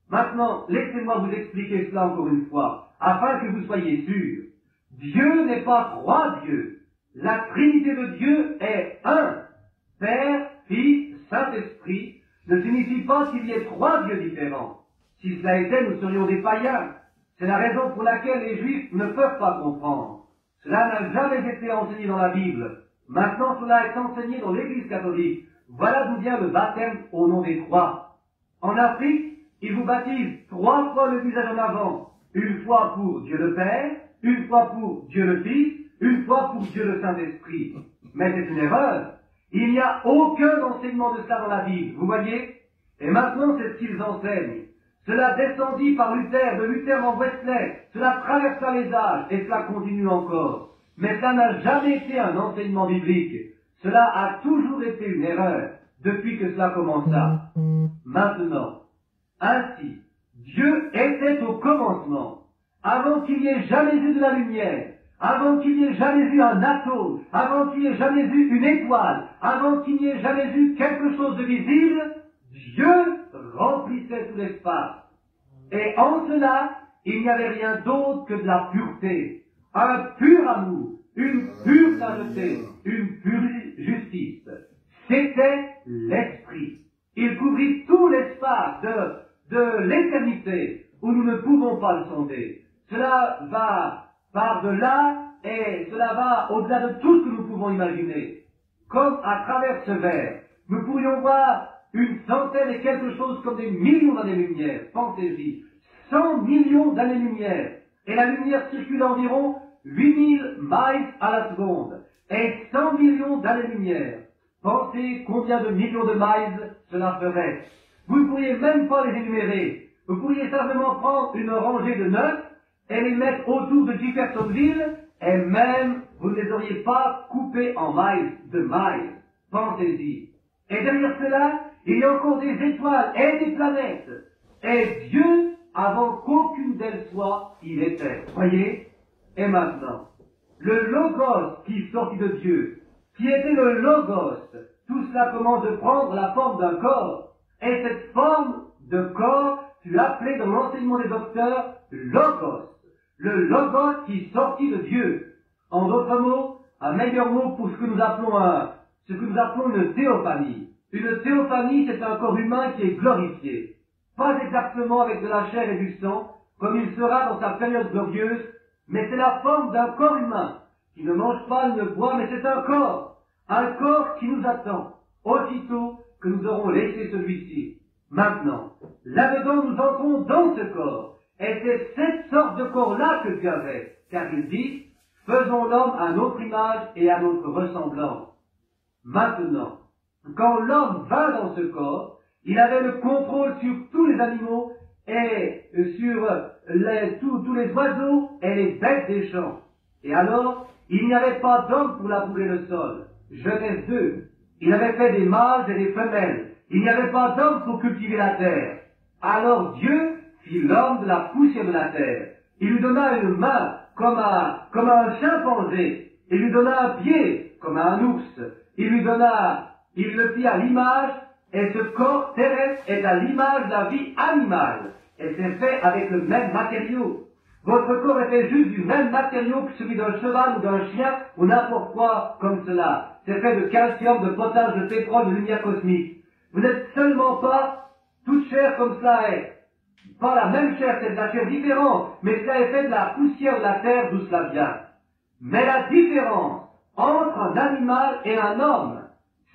Maintenant, laissez-moi vous expliquer cela encore une fois, afin que vous soyez sûrs. Dieu n'est pas trois dieux. La Trinité de Dieu est un. Père, Fils, Saint-Esprit ne signifie pas qu'il y ait trois dieux différents. Si cela était, nous serions des païens. C'est la raison pour laquelle les Juifs ne peuvent pas comprendre. Cela n'a jamais été enseigné dans la Bible. Maintenant, cela est enseigné dans l'Église catholique. Voilà d'où vient le baptême au nom des trois. En Afrique, ils vous baptisent 3 fois le visage en avant. Une fois pour Dieu le Père, une fois pour Dieu le Fils, une fois pour Dieu le Saint-Esprit. Mais c'est une erreur. Il n'y a aucun enseignement de cela dans la Bible, vous voyez? Et maintenant, c'est ce qu'ils enseignent. Cela descendit par Luther, de Luther en Wesley, cela traversa les âges, et cela continue encore. Mais ça n'a jamais été un enseignement biblique. Cela a toujours été une erreur, depuis que cela commença. Maintenant, ainsi, Dieu était au commencement, avant qu'il n'y ait jamais eu de la lumière, avant qu'il n'y ait jamais eu un atome, avant qu'il n'y ait jamais eu une étoile, avant qu'il n'y ait jamais eu quelque chose de visible, Dieu remplissait tout l'espace. Et en cela, il n'y avait rien d'autre que de la pureté, un pur amour, une pure sainteté, une pure justice. C'était l'Esprit. Il couvrit tout l'espace de l'éternité où nous ne pouvons pas le sonder. Cela va par-delà et cela va au-delà de tout ce que nous pouvons imaginer. Comme à travers ce verre, nous pourrions voir une centaine et quelque chose comme des millions d'années-lumière. Pensez-y. 100 millions d'années-lumière. Et la lumière circule environ 8000 miles à la seconde. Et 100 millions d'années-lumière. Pensez combien de millions de miles cela ferait. Vous ne pourriez même pas les énumérer. Vous pourriez simplement prendre une rangée de 9 et les mettre autour de Jeffersonville, et même vous ne les auriez pas coupés en miles de miles. Pensez-y. Et derrière cela, il y a encore des étoiles et des planètes. Et Dieu, avant qu'aucune d'elles soit, il était. Voyez? Et maintenant, le Logos qui sortit de Dieu, qui était le Logos, tout cela commence de prendre la forme d'un corps. Et cette forme de corps fut appelée dans l'enseignement des docteurs Logos. Le Logos qui sortit de Dieu. En d'autres mots, un meilleur mot pour ce que nous appelons une théophanie. Une théophanie, c'est un corps humain qui est glorifié. Pas exactement avec de la chair et du sang, comme il sera dans sa période glorieuse, mais c'est la forme d'un corps humain, qui ne mange pas, ne boit, mais c'est un corps qui nous attend, aussitôt que nous aurons laissé celui-ci. Maintenant, là-dedans nous entrons dans ce corps, et c'est cette sorte de corps-là que Dieu avait, car il dit, faisons l'homme à notre image et à notre ressemblance. Maintenant, quand l'homme va dans ce corps, il avait le contrôle sur tous les animaux et sur tous les oiseaux et les bêtes des champs. Et alors, il n'y avait pas d'homme pour labourer le sol. Genèse 2. Il avait fait des mâles et des femelles. Il n'y avait pas d'homme pour cultiver la terre. Alors Dieu fit l'homme de la poussière de la terre. Il lui donna une main comme à un chimpanzé. Il lui donna un pied comme à un ours. Il le fit à l'image, et ce corps terrestre est à l'image de la vie animale. Et c'est fait avec le même matériau. Votre corps était juste du même matériau que celui d'un cheval ou d'un chien ou n'importe quoi comme cela. c'est fait de calcium, de potasse, de pétrole, de lumière cosmique. Vous n'êtes seulement pas toute chair comme cela est. Pas la même chair, c'est de la chair différente, mais cela est fait de la poussière de la terre d'où cela vient. Mais la différence entre un animal et un homme,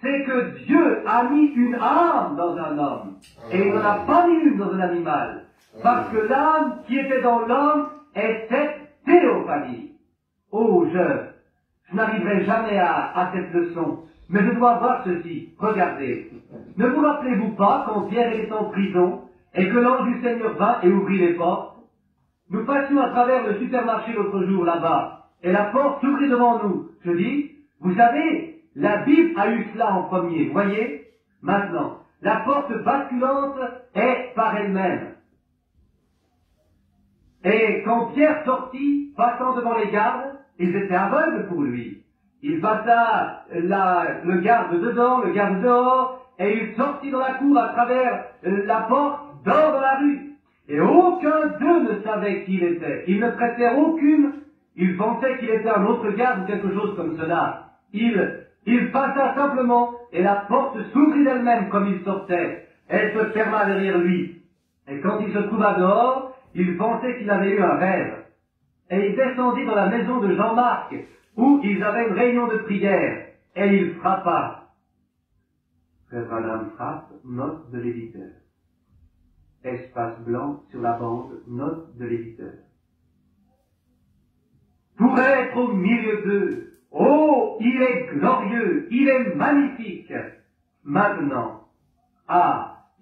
c'est que Dieu a mis une âme dans un homme, et il n'en a pas mis une dans un animal. Parce que l'âme qui était dans l'homme est cette théophanie. Oh, je n'arriverai jamais à cette leçon, mais je dois voir ceci. Regardez. Ne vous rappelez-vous pas quand Pierre était en prison, et que l'ange du Seigneur vint et ouvrit les portes? Nous passions à travers le supermarché l'autre jour là-bas, et la porte s'ouvrit devant nous. Je dis, vous savez, la Bible a eu cela en premier, vous voyez? Maintenant, la porte basculante est par elle-même. Et quand Pierre sortit, passant devant les gardes, ils étaient aveugles pour lui. Il passa le garde dedans, le garde dehors, et il sortit dans la cour à travers la porte, dehors dans la rue. Et aucun d'eux ne savait qui il était. Ils ne prêtaient aucune. Ils pensaient qu'il était un autre garde ou quelque chose comme cela. Il passa simplement, et la porte s'ouvrit d'elle-même comme il sortait. Elle se ferma derrière lui. Et quand il se trouva dehors, il pensait qu'il avait eu un rêve. Et il descendit dans la maison de Jean-Marc, où ils avaient une réunion de prière. Et il frappa. Frère Branham frappe, note de l'éditeur. Espace blanc sur la bande, note de l'éditeur. Pour être au milieu d'eux, oh, il est glorieux, il est magnifique. Maintenant,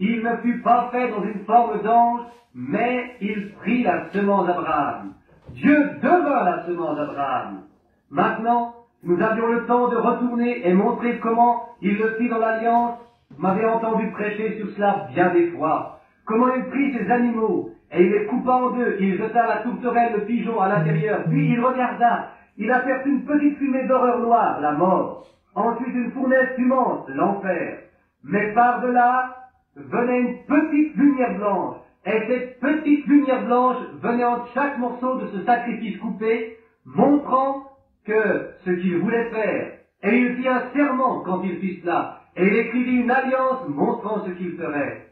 il ne fut pas fait dans une forme d'ange, mais il prit la semence d'Abraham. Dieu devint la semence d'Abraham. Maintenant, nous avions le temps de retourner et montrer comment il le fit dans l'Alliance. Vous m'avez entendu prêcher sur cela bien des fois. Comment il prit ces animaux et il les coupa en deux. Il jeta la tourterelle, le pigeon à l'intérieur. Puis il regarda. Il aperçut une petite fumée d'horreur noire, la mort. Ensuite une fournaise fumante, l'enfer. Mais par-delà venait une petite lumière blanche. Et cette petite lumière blanche venait entre chaque morceau de ce sacrifice coupé, montrant que ce qu'il voulait faire. Et il fit un serment quand il fit cela. Et il écrivit une alliance montrant ce qu'il ferait.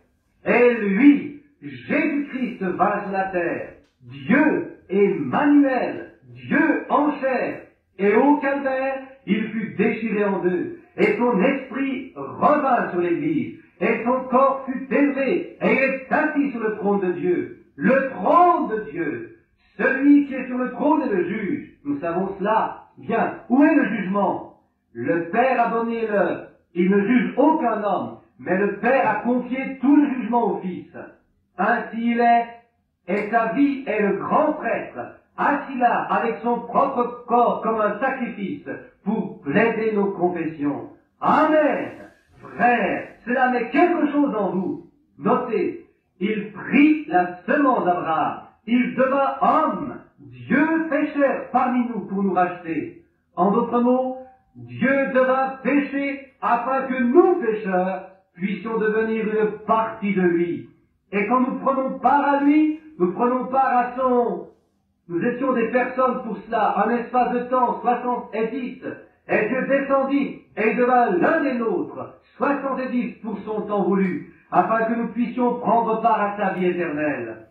Et lui, Jésus-Christ vint sur la terre, Dieu Emmanuel, Dieu en chair, et au calvaire, il fut déchiré en deux, et son esprit revint sur l'Église, et son corps fut élevé, et il est assis sur le trône de Dieu, le trône de Dieu, celui qui est sur le trône est le juge. Nous savons cela. Bien, où est le jugement? Le Père a donné l'heure. Il ne juge aucun homme, mais le Père a confié tout le jugement au Fils. Ainsi il est, et sa vie est le grand prêtre, assis là avec son propre corps comme un sacrifice pour plaider nos confessions. Amen. Frère, cela met quelque chose en vous. Notez, il prit la semence d'Abraham. Il devint homme. Dieu fait chair parmi nous pour nous racheter. En d'autres mots, Dieu devint péché afin que nous, pécheurs, puissions devenir une partie de lui. Et quand nous prenons part à lui, nous prenons part à son... Nous étions des personnes pour cela, un espace de temps, 70, et Dieu descendit, et il devint l'un des nôtres, 70 pour son temps voulu, afin que nous puissions prendre part à sa vie éternelle.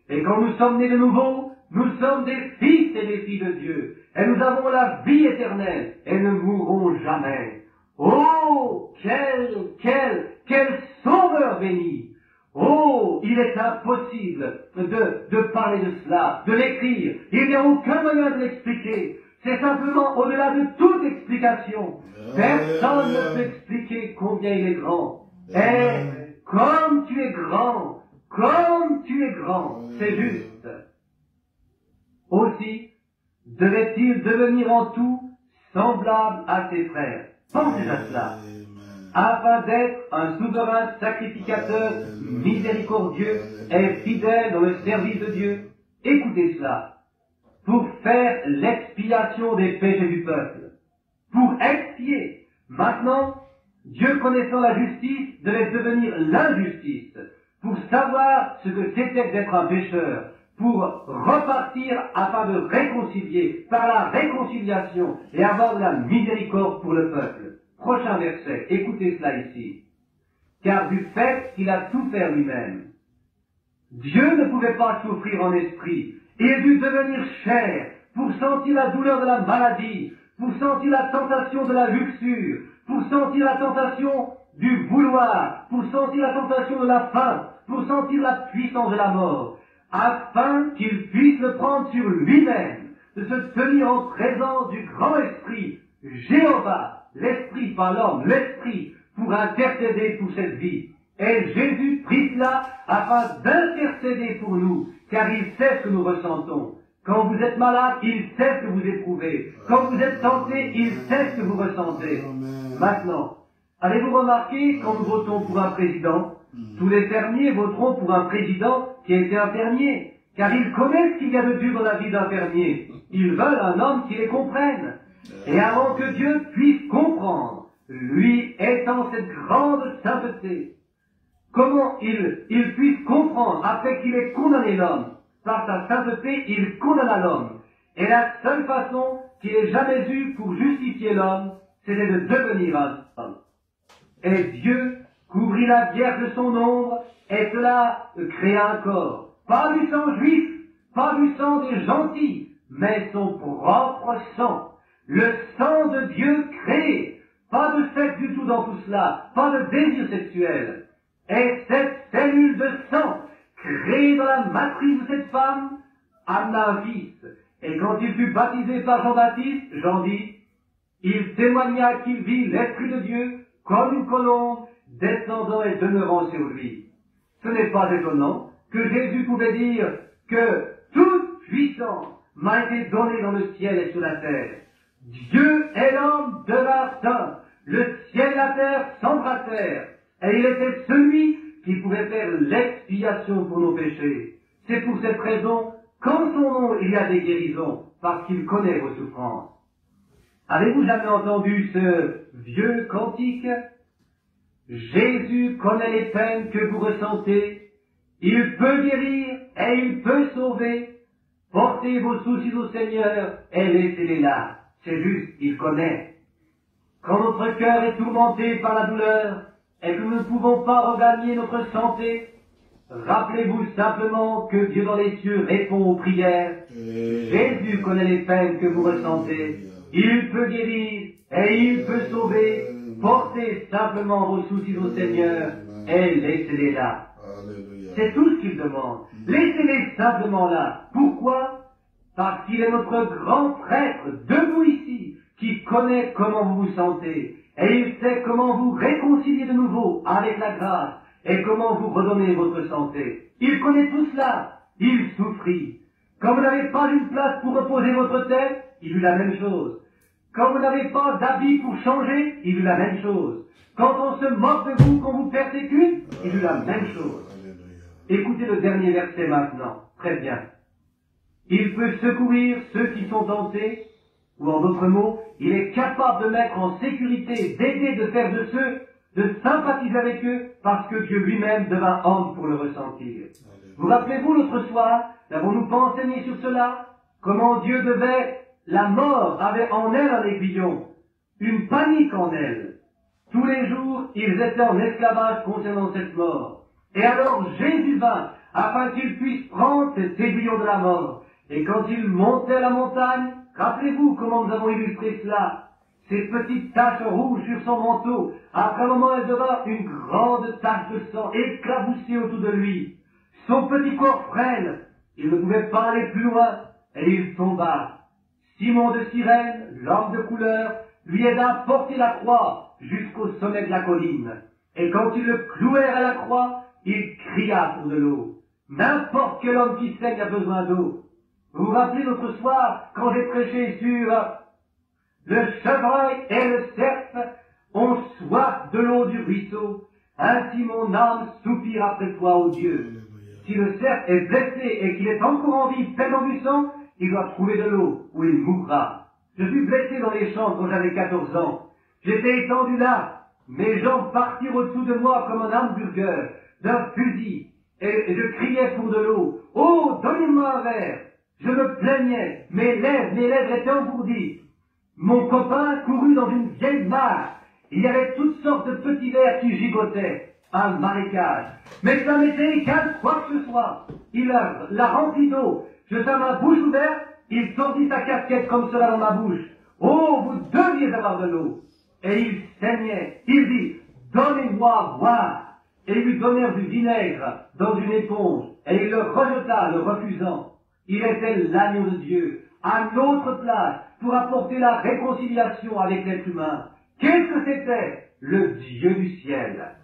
Et quand nous sommes nés de nouveau, nous sommes des fils et des filles de Dieu, et nous avons la vie éternelle, et ne mourrons jamais. Oh, quel sauveur béni! Oh, il est impossible de parler de cela, de l'écrire. Il n'y a aucun moyen de l'expliquer. C'est simplement au-delà de toute explication. Personne ne peut expliquer combien il est grand. Et comme tu es grand, c'est juste. Aussi, devait-il devenir en tout semblable à ses frères. Pensez à cela. Afin d'être un souverain sacrificateur miséricordieux et fidèle dans le service de Dieu. Écoutez cela. Pour faire l'expiation des péchés du peuple. Pour expier. Maintenant, Dieu connaissant la justice devait devenir l'injustice. Pour savoir ce que c'était d'être un pécheur. Pour repartir afin de réconcilier par la réconciliation et avoir de la miséricorde pour le peuple. Prochain verset, écoutez cela ici. Car du fait qu'il a souffert lui-même, Dieu ne pouvait pas souffrir en esprit. Il dut devenir chair pour sentir la douleur de la maladie, pour sentir la tentation de la luxure, pour sentir la tentation du vouloir, pour sentir la tentation de la faim, pour sentir la puissance de la mort, afin qu'il puisse le prendre sur lui-même, de se tenir en présence du grand esprit, Jéhovah, l'esprit, pas l'homme, l'esprit, pour intercéder pour cette vie. Et Jésus prit cela afin d'intercéder pour nous, car il sait ce que nous ressentons. Quand vous êtes malade, il sait ce que vous éprouvez. Quand vous êtes tenté, il sait ce que vous ressentez. Maintenant, avez-vous remarqué, quand nous votons pour un président, tous les fermiers voteront pour un président qui a été un fermier, car ils connaissent ce qu'il y a de dur dans la vie d'un fermier. Ils veulent un homme qui les comprenne. Et avant que Dieu puisse comprendre, lui étant cette grande sainteté, comment il puisse comprendre, après qu'il ait condamné l'homme, par sa sainteté, il condamna l'homme. Et la seule façon qu'il ait jamais eue pour justifier l'homme, c'était de devenir un homme. Et Dieu couvrit la vierge de son ombre, et cela créa un corps. Pas du sang juif, pas du sang des gentils, mais son propre sang. Le sang de Dieu créé. Pas de sexe du tout dans tout cela, pas de désir sexuel. Et cette cellule de sang, créée dans la matrice de cette femme, amena un fils. Et quand il fut baptisé par Jean-Baptiste, Jean dit, il témoigna qu'il vit l'Esprit de Dieu comme une colombe descendant et demeurant sur lui. Ce n'est pas étonnant que Jésus pouvait dire que toute puissance m'a été donnée dans le ciel et sur la terre. Dieu et l'homme devinrent un. Le ciel et la terre s'embrassèrent. Et il était celui qui pouvait faire l'expiation pour nos péchés. C'est pour cette raison qu'en son nom il y a des guérisons, parce qu'il connaît vos souffrances. Avez-vous jamais entendu ce vieux cantique? Jésus connaît les peines que vous ressentez. Il peut guérir et il peut sauver. Portez vos soucis au Seigneur et laissez-les là. C'est juste, il connaît. Quand notre cœur est tourmenté par la douleur et que nous ne pouvons pas regagner notre santé, rappelez-vous simplement que Dieu dans les cieux répond aux prières. Jésus connaît les peines que vous ressentez. Il peut guérir et il peut sauver. Portez simplement vos soucis au Seigneur et laissez-les là. C'est tout ce qu'il demande. Laissez-les simplement là. Pourquoi? Parce qu'il est notre grand prêtre, debout ici, qui connaît comment vous vous sentez. Et il sait comment vous réconcilier de nouveau avec la grâce et comment vous redonner votre santé. Il connaît tout cela. Il souffrit. Quand vous n'avez pas une place pour reposer votre tête, il eut la même chose. Quand vous n'avez pas d'habit pour changer, il eut la même chose. Quand on se moque de vous, qu'on vous persécute, il eut la même chose. Écoutez le dernier verset maintenant. Très bien. Il peut secourir ceux qui sont tentés, ou en d'autres mots, il est capable de mettre en sécurité, d'aider, de faire de ceux, de sympathiser avec eux, parce que Dieu lui-même devint homme pour le ressentir. Vous rappelez-vous l'autre soir, n'avons-nous pas enseigné sur cela? Comment Dieu la mort avait en elle un aiguillon, une panique en elle. Tous les jours, ils étaient en esclavage concernant cette mort. Et alors Jésus vint, afin qu'il puisse prendre cet aiguillon de la mort. Et quand il montait la montagne, rappelez-vous comment nous avons illustré cela, ces petites taches rouges sur son manteau, après un moment elle devint une grande tache de sang éclaboussée autour de lui. Son petit corps frêle, il ne pouvait pas aller plus loin, et il tomba. Simon de Cyrène, l'homme de couleur, lui aida à porter la croix jusqu'au sommet de la colline. Et quand ils le clouèrent à la croix, il cria pour de l'eau. N'importe quel homme qui saigne a besoin d'eau. Vous vous rappelez l'autre soir, quand j'ai prêché sur le chevreuil et le cerf ont soif de l'eau du ruisseau. Ainsi mon âme soupire après toi, ô Dieu. Si le cerf est blessé et qu'il est encore en vie, perdant du sang, il doit trouver de l'eau ou il mourra. Je suis blessé dans les champs quand j'avais 14 ans. J'étais étendu là. Mes jambes partirent au-dessous de moi comme un hamburger d'un fusil. Et je criais pour de l'eau. Oh, donnez-moi un verre. Je me plaignais. Mes lèvres étaient engourdies. Mon copain courut dans une vieille mare. il y avait toutes sortes de petits vers qui gigotaient, un marécage. Mais ça m'était égal quoi que ce soit. Il l'a rempli d'eau, jeta ma bouche ouverte, il tordit sa casquette comme cela dans ma bouche. Oh, vous deviez avoir de l'eau. Et il saignait. Il dit, donnez-moi à boire. Et ils lui donnèrent du vinaigre dans une éponge. Et il le rejeta, le refusant. Il était l'agneau de Dieu, à notre place, pour apporter la réconciliation avec l'être humain. Qu'est-ce que c'était? Le Dieu du ciel.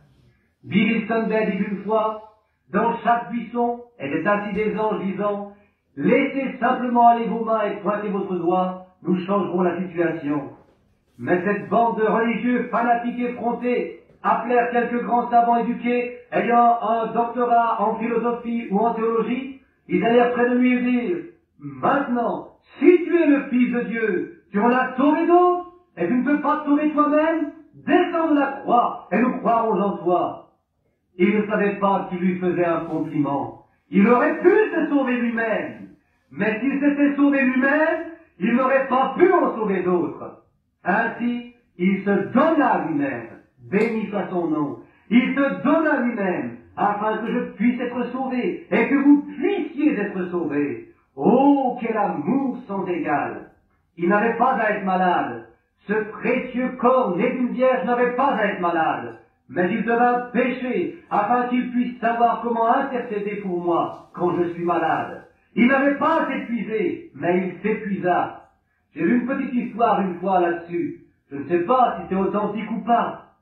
Billy Sunday dit une fois, dans chaque buisson étaient assis des anges disant, laissez simplement aller vos mains et pointez votre doigt, nous changerons la situation. Mais cette bande de religieux fanatiques effrontés appelèrent quelques grands savants éduqués, ayant un doctorat en philosophie ou en théologie. Ils allèrent près de lui et dirent, maintenant, si tu es le Fils de Dieu, tu en as sauvé d'autres, et tu ne peux pas te sauver toi-même, descends de la croix, et nous croirons en toi. Il ne savait pas qu'il lui faisait un compliment. Il aurait pu se sauver lui-même, mais s'il s'était sauvé lui-même, il n'aurait pas pu en sauver d'autres. Ainsi, il se donna lui-même, béni soit son nom, il se donna lui-même, afin que je puisse être sauvé, et que vous puissiez être sauvés. Oh, quel amour sans égal! Il n'avait pas à être malade. Ce précieux corps né d'une vierge n'avait pas à être malade. Mais il devint péché, afin qu'il puisse savoir comment intercéder pour moi quand je suis malade. Il n'avait pas à s'épuiser, mais il s'épuisa. J'ai lu une petite histoire une fois là-dessus. Je ne sais pas si c'est authentique ou pas.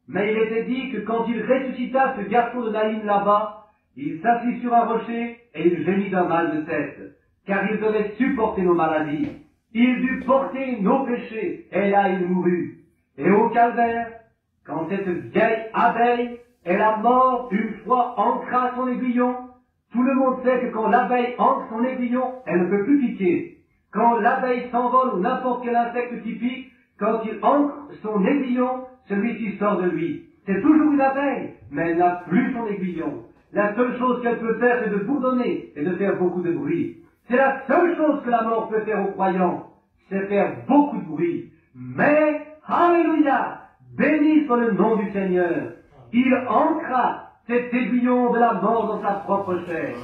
Mais il était dit que quand il ressuscita ce garçon de Naïm là-bas, il s'assit sur un rocher et il gémit d'un mal de tête, car il devait supporter nos maladies. Il dut porter nos péchés, et là il mourut. Et au calvaire, quand cette vieille abeille est la mort une fois ancra son aiguillon, tout le monde sait que quand l'abeille ancre son aiguillon, elle ne peut plus piquer. Quand l'abeille s'envole ou n'importe quel insecte qui pique, quand il ancre son aiguillon, celui-ci sort de lui. C'est toujours une abeille, mais elle n'a plus son aiguillon. La seule chose qu'elle peut faire, c'est de bourdonner et de faire beaucoup de bruit. C'est la seule chose que la mort peut faire aux croyants, c'est faire beaucoup de bruit. Mais, alléluia, béni soit le nom du Seigneur. Il ancra cet aiguillon de la mort dans sa propre chair.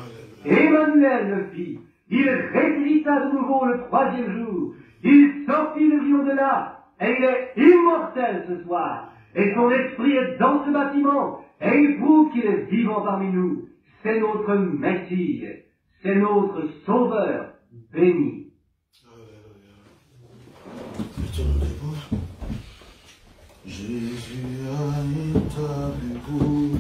Emmanuel le fit. Il ressuscita de nouveau le troisième jour. Il sortit l'aiguillon de là, et il est immortel ce soir. Et son esprit est dans ce bâtiment, et il prouve qu'il est vivant parmi nous. C'est notre Messie, c'est notre Sauveur béni. Jésus a établi vous,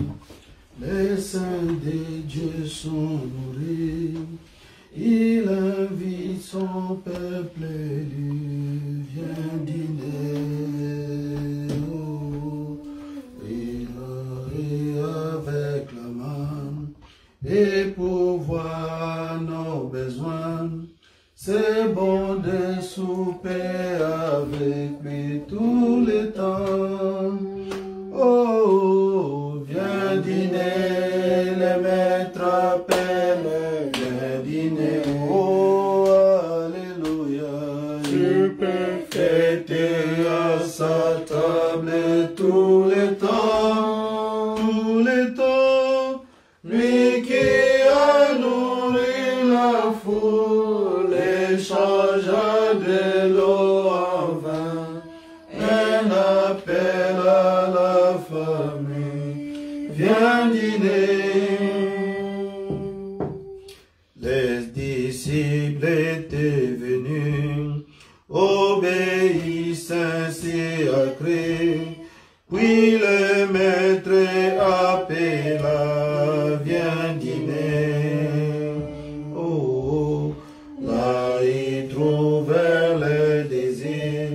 les saints des dieux sont nourris. Il invite son peuple élu, viens dîner. Oh, il est avec la main et pourvoir nos besoins. C'est bon de souper avec lui tout le temps. Oh, viens dîner, le maître appelle, viens dîner. Oh, alléluia. Tu peux fêter à sa table tout le temps, tout le temps. Lui qui a nourri la foule et changea de l'eau en vin, un appel à la famille, viens dîner. Les disciples étaient venus, obéissent ainsi à Christ. Puis le maître appela, viens dîner. Oh, là ils trouvèrent le désir,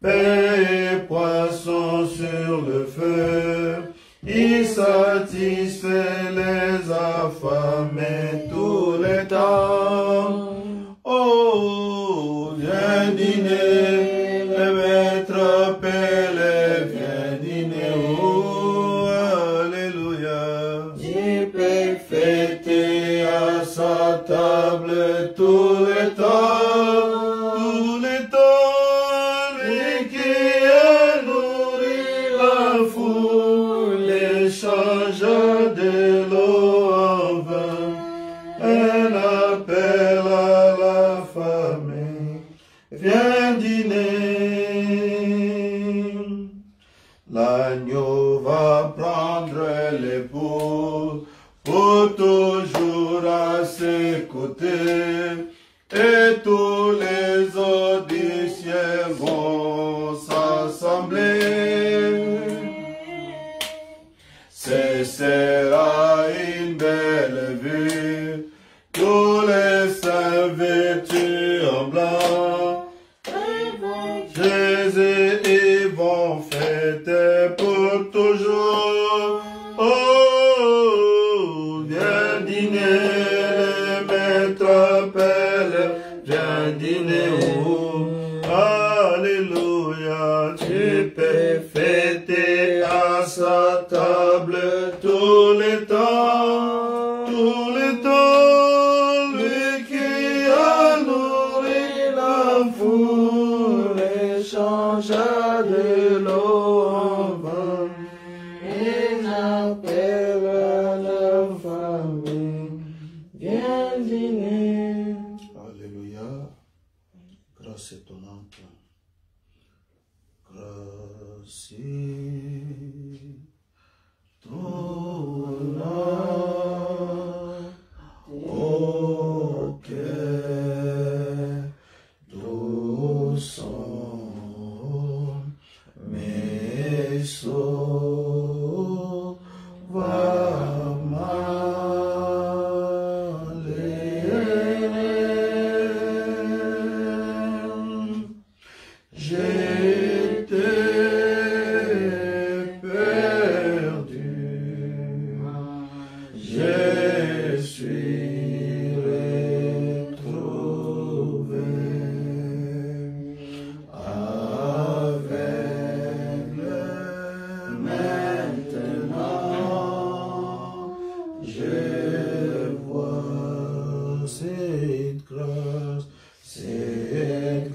pain et poisson sur le feu. Il satisfait les affamés tout le temps. Oh, viens dîner, le maître appelle, viens dîner. Oh, alléluia. Il peut fêter à sa table tout le temps, tout le temps. Lui qui a nourri de l'eau en vain. Un appel à la famille. Viens dîner. L'agneau va prendre l'épouse pour toujours à ses côtés. Et tous les audiciels vont s'assembler. Ce sera une belle vue. Tous les saints vêtus en blanc. Jésus, ils vont fêter pour toujours. Oh, viens dîner, les maîtres appellent. Viens dîner, oh, alléluia. Tu peux fêter à sa table tout le temps, tout le temps. Lui qui a nourri la foule et changea de l'eau en vin. Il appelle à la famille. Viens dîner. Alléluia. Grâce étonnante. Grâce étonnante. Au cœur doucement, mais sauva mal. J'étais perdu, je suis retrouvé. Aveugle maintenant, je vois cette grâce, Seigneur,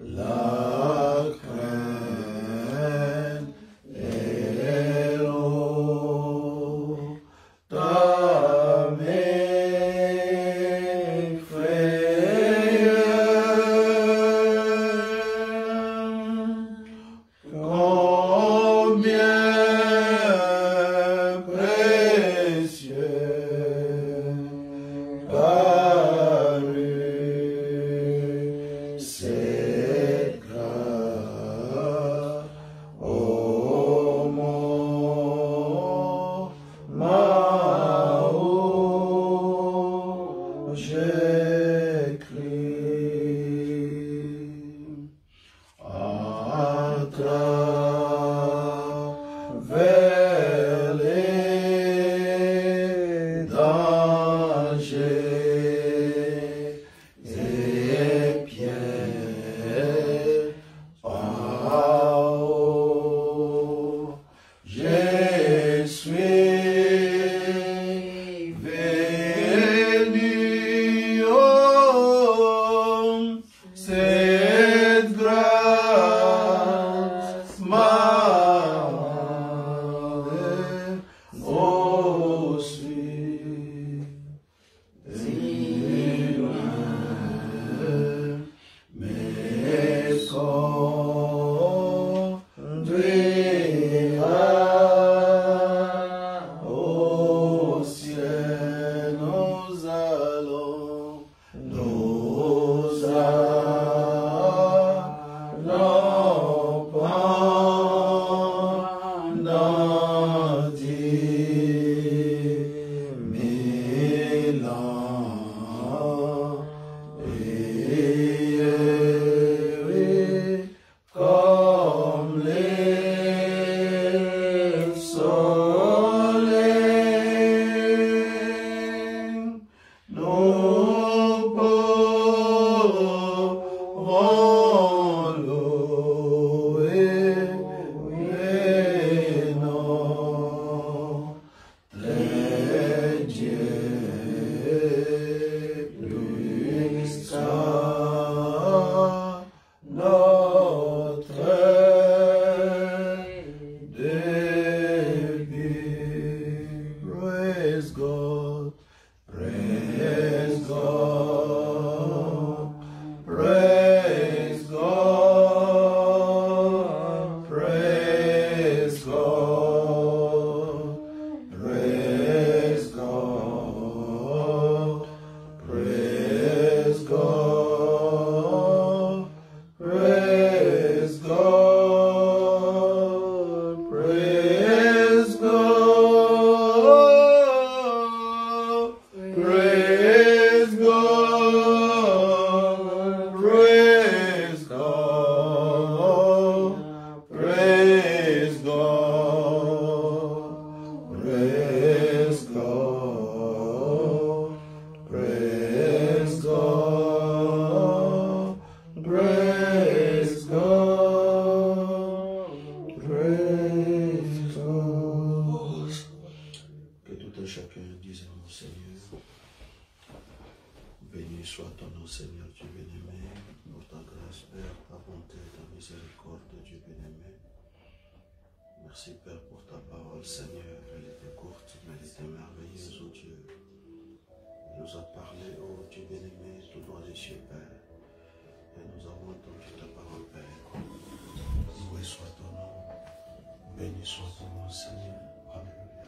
la crainte est l'eau, ta combien précieux parut cette grâce au moment où j'écris à travers les dangers et pièges par où je suis venu. Oh, Praise God. Praise God. Praise God. Praise God. Praise God. Praise God. Que tout un chacun dise à mon Seigneur. Béni soit ton nom, Seigneur Dieu bien-aimé, pour ta grâce, Père, ta bonté, ta miséricorde, Dieu bien-aimé. Merci, Père, pour ta parole, Seigneur. Elle était courte, mais elle était merveilleuse, oh Dieu. Elle nous a parlé, oh Dieu bien-aimé, tout droit des cieux, Père. Et nous avons entendu ta parole, Père. Loué soit ton nom. Béni soit ton nom, Seigneur. Alléluia.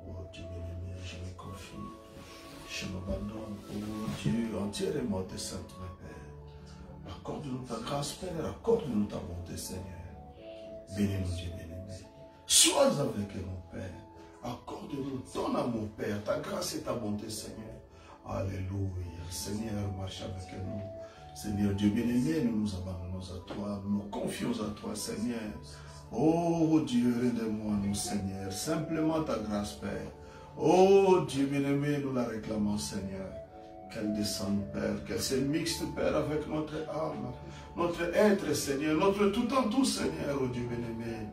Oh Dieu bien-aimé, je me confie. Je m'abandonne, oh Dieu, entièrement tes saintes mains, Père. Accorde-nous ta grâce, Père, accorde-nous ta bonté, Seigneur. Bénis-nous, Dieu bien-aimé. Sois avec nous, Père. Accorde-nous ton amour, Père, ta grâce et ta bonté, Seigneur. Alléluia. Seigneur, marche avec nous. Seigneur, Dieu bien-aimé, nous nous abandonnons à toi, nous nous confions à toi, Seigneur. Oh Dieu, aide-moi, nous, Seigneur. Simplement ta grâce, Père. Oh Dieu bien-aimé, nous la réclamons, Seigneur. Qu'elle descende, Père, qu'elle se mixte, Père, avec notre âme, notre être, Seigneur, notre tout en tout, Seigneur, oh Dieu bien-aimé.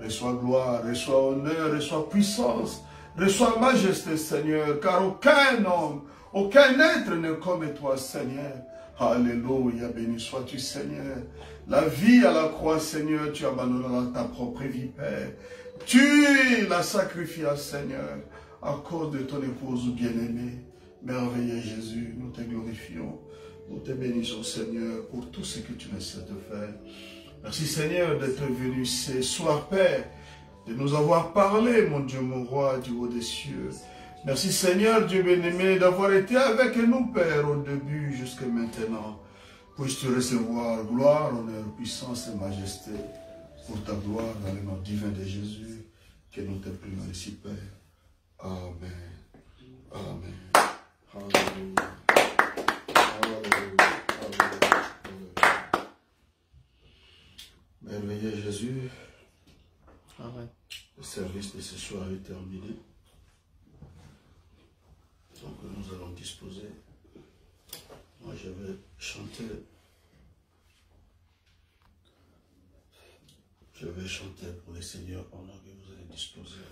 Reçois gloire, reçois honneur, reçois puissance, reçois majesté, Seigneur, car aucun homme, aucun être n'est comme toi, Seigneur. Alléluia, béni sois-tu, Seigneur. La vie à la croix, Seigneur, tu abandonneras ta propre vie, Père. Tu la sacrifias, Seigneur, à cause de ton épouse bien-aimée. Merveilleux Jésus, nous te glorifions. Nous te bénissons, Seigneur, pour tout ce que tu essaies de faire. Merci, Seigneur, d'être venu ce soir, Père, de nous avoir parlé, mon Dieu, mon roi, du haut des cieux. Merci, Seigneur, Dieu bien-aimé, d'avoir été avec nous, Père, au début jusqu'à maintenant. Puisses-tu recevoir gloire, honneur, puissance et majesté pour ta gloire dans le nom divin de Jésus, que nous t'implorons ici, Père. Amen. Amen. Alléluia. Alléluia. Alléluia. Merveilleux Jésus. Amen. Le service de ce soir est terminé. Donc nous allons disposer. Moi je vais chanter. Je vais chanter pour le Seigneur pendant que vous allez disposer.